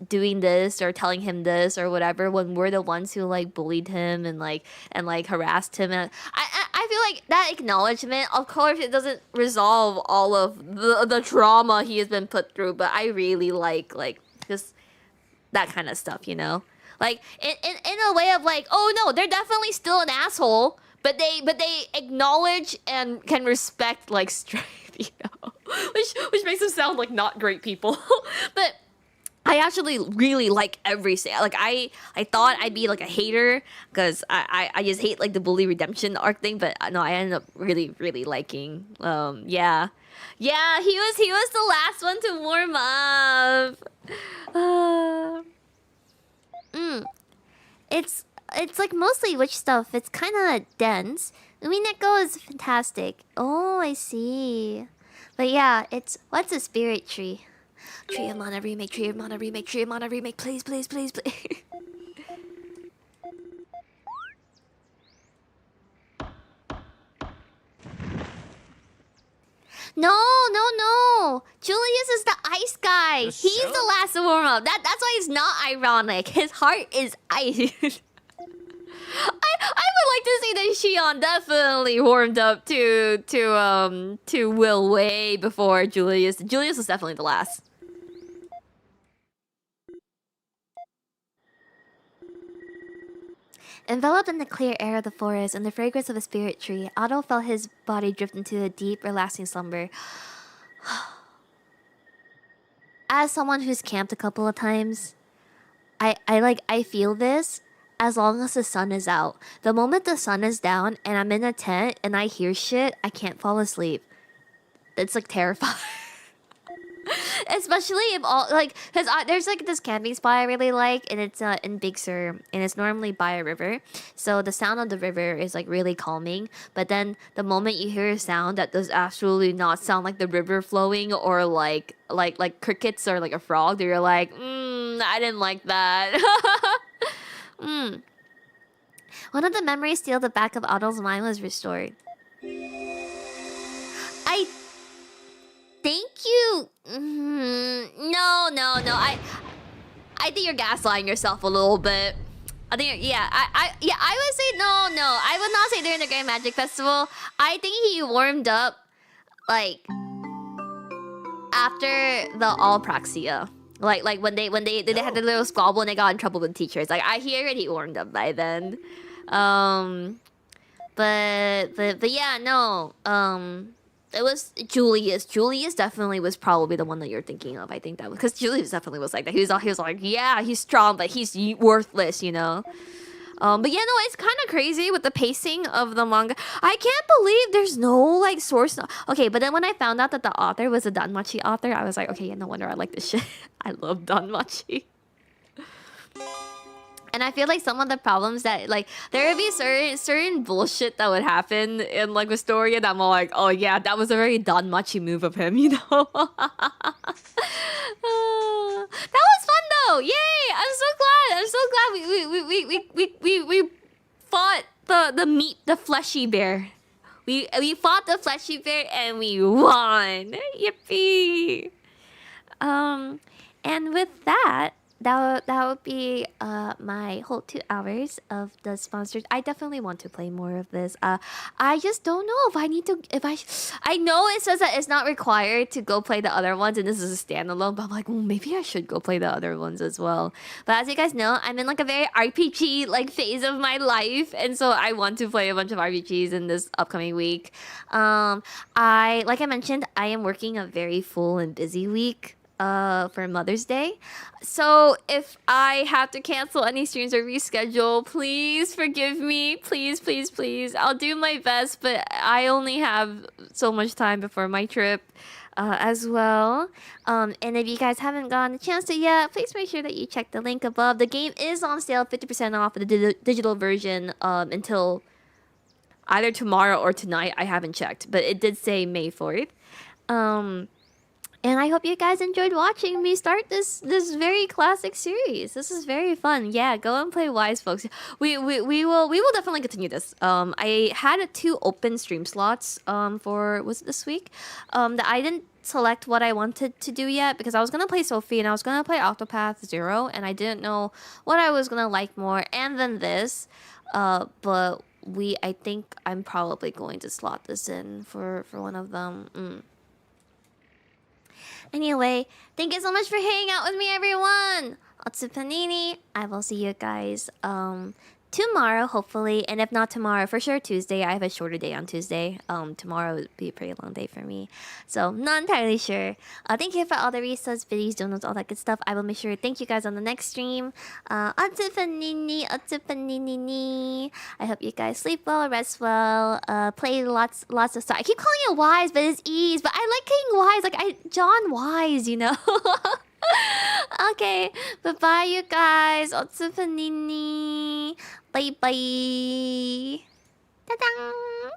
doing this or telling him this or whatever when we're the ones who like bullied him and like harassed him. And I feel like that acknowledgement, of course it doesn't resolve all of the trauma he has been put through, but I really like just that kind of stuff, you know, like in a way of like, oh no, they're definitely still an asshole, but they acknowledge and can respect like strength, you know, which makes them sound like not great people. But I actually really like every like I thought I'd be like a hater because I just hate like the bully redemption arc thing, but no, I ended up really liking. Yeah, he was the last one to warm up. It's like mostly witch stuff. It's kind of dense. Umineko is fantastic. Oh, I see. But yeah, it's... What's a spirit tree? Tree of Mana remake, Tree of Mana remake, Tree of Mana remake. Please. No. Julius is the ice guy. He's the last to warm up. That's why it's not ironic. His heart is ice. I would like to see that Shion definitely warmed up to Will way before Julius. Julius was definitely the last. Enveloped in the clear air of the forest and the fragrance of a spirit tree, Otto felt his body drift into a deep, relaxing slumber. As someone who's camped a couple of times, I feel this as long as the sun is out. The moment the sun is down and I'm in a tent and I hear shit, I can't fall asleep. It's like terrifying. Especially if all like, cause there's like this camping spot I really like, and it's in Big Sur, and it's normally by a river. So the sound of the river is like really calming. But then the moment you hear a sound that does absolutely not sound like the river flowing, or like crickets or like a frog, you're like, I didn't like that. One of the memories still at the back of Otto's mind was restored. Thank you. No. I think you're gaslighting yourself a little bit. I think I would say no. I would not say during the Grand Magic Festival. I think he warmed up like after the Alpraxia. Like when they had the little squabble and they got in trouble with teachers. Like I hear it, he warmed up by then. But yeah, no. It was Julius. Julius definitely was probably the one that you're thinking of. I think that was because Julius definitely was like that. He was like, yeah, he's strong, but he's worthless, you know. But yeah, no, it's kind of crazy with the pacing of the manga. I can't believe there's no like source. Okay, but then when I found out that the author was a Danmachi author, I was like, okay, yeah, no wonder I like this shit. I love Danmachi. And I feel like some of the problems that like there would be certain bullshit that would happen in like the story, and I'm all like, oh yeah, that was a very Danmachi move of him, you know. That was fun though. Yay! I'm so glad. We fought the fleshy bear. We fought the fleshy bear and we won. Yippee! And with that would be my whole 2 hours of the sponsors. I definitely want to play more of this. I just don't know if I need to. I know it says that it's not required to go play the other ones, and this is a standalone. But I'm like, well, maybe I should go play the other ones as well. But as you guys know, I'm in like a very RPG like phase of my life, and so I want to play a bunch of RPGs in this upcoming week. Like I mentioned, I am working a very full and busy week for Mother's Day. So if I have to cancel any streams or reschedule, please forgive me. Please. I'll do my best, but I only have so much time before my trip as well. And if you guys haven't gotten a chance to yet, please make sure that you check the link above. The game is on sale, 50% off of the digital version until either tomorrow or tonight. I haven't checked, but it did say May 4th. And I hope you guys enjoyed watching me start this very classic series. This is very fun. Yeah, go and play Wise, folks. We will definitely continue this. I had 2 open stream slots was it this week? That I didn't select what I wanted to do yet because I was gonna play Sophie and I was gonna play Octopath Zero, and I didn't know what I was gonna like more, and then this. But I think I'm probably going to slot this in for one of them. Anyway, thank you so much for hanging out with me, everyone. Otsu Panini. I will see you guys tomorrow, hopefully. And if not tomorrow, for sure Tuesday. I have a shorter day on Tuesday. Tomorrow would be a pretty long day for me. So, not entirely sure. Thank you for all the resubs, videos, donuts, all that good stuff. I will make sure to thank you guys on the next stream. Otsu Panini. I hope you guys sleep well, rest well, play lots of stuff. I keep calling it Wise, but it's Ease. But I like saying Wise. Like, John Wise, you know? Okay, bye-bye, you guys. Otsu Panini. Bye-bye. Ta-dang!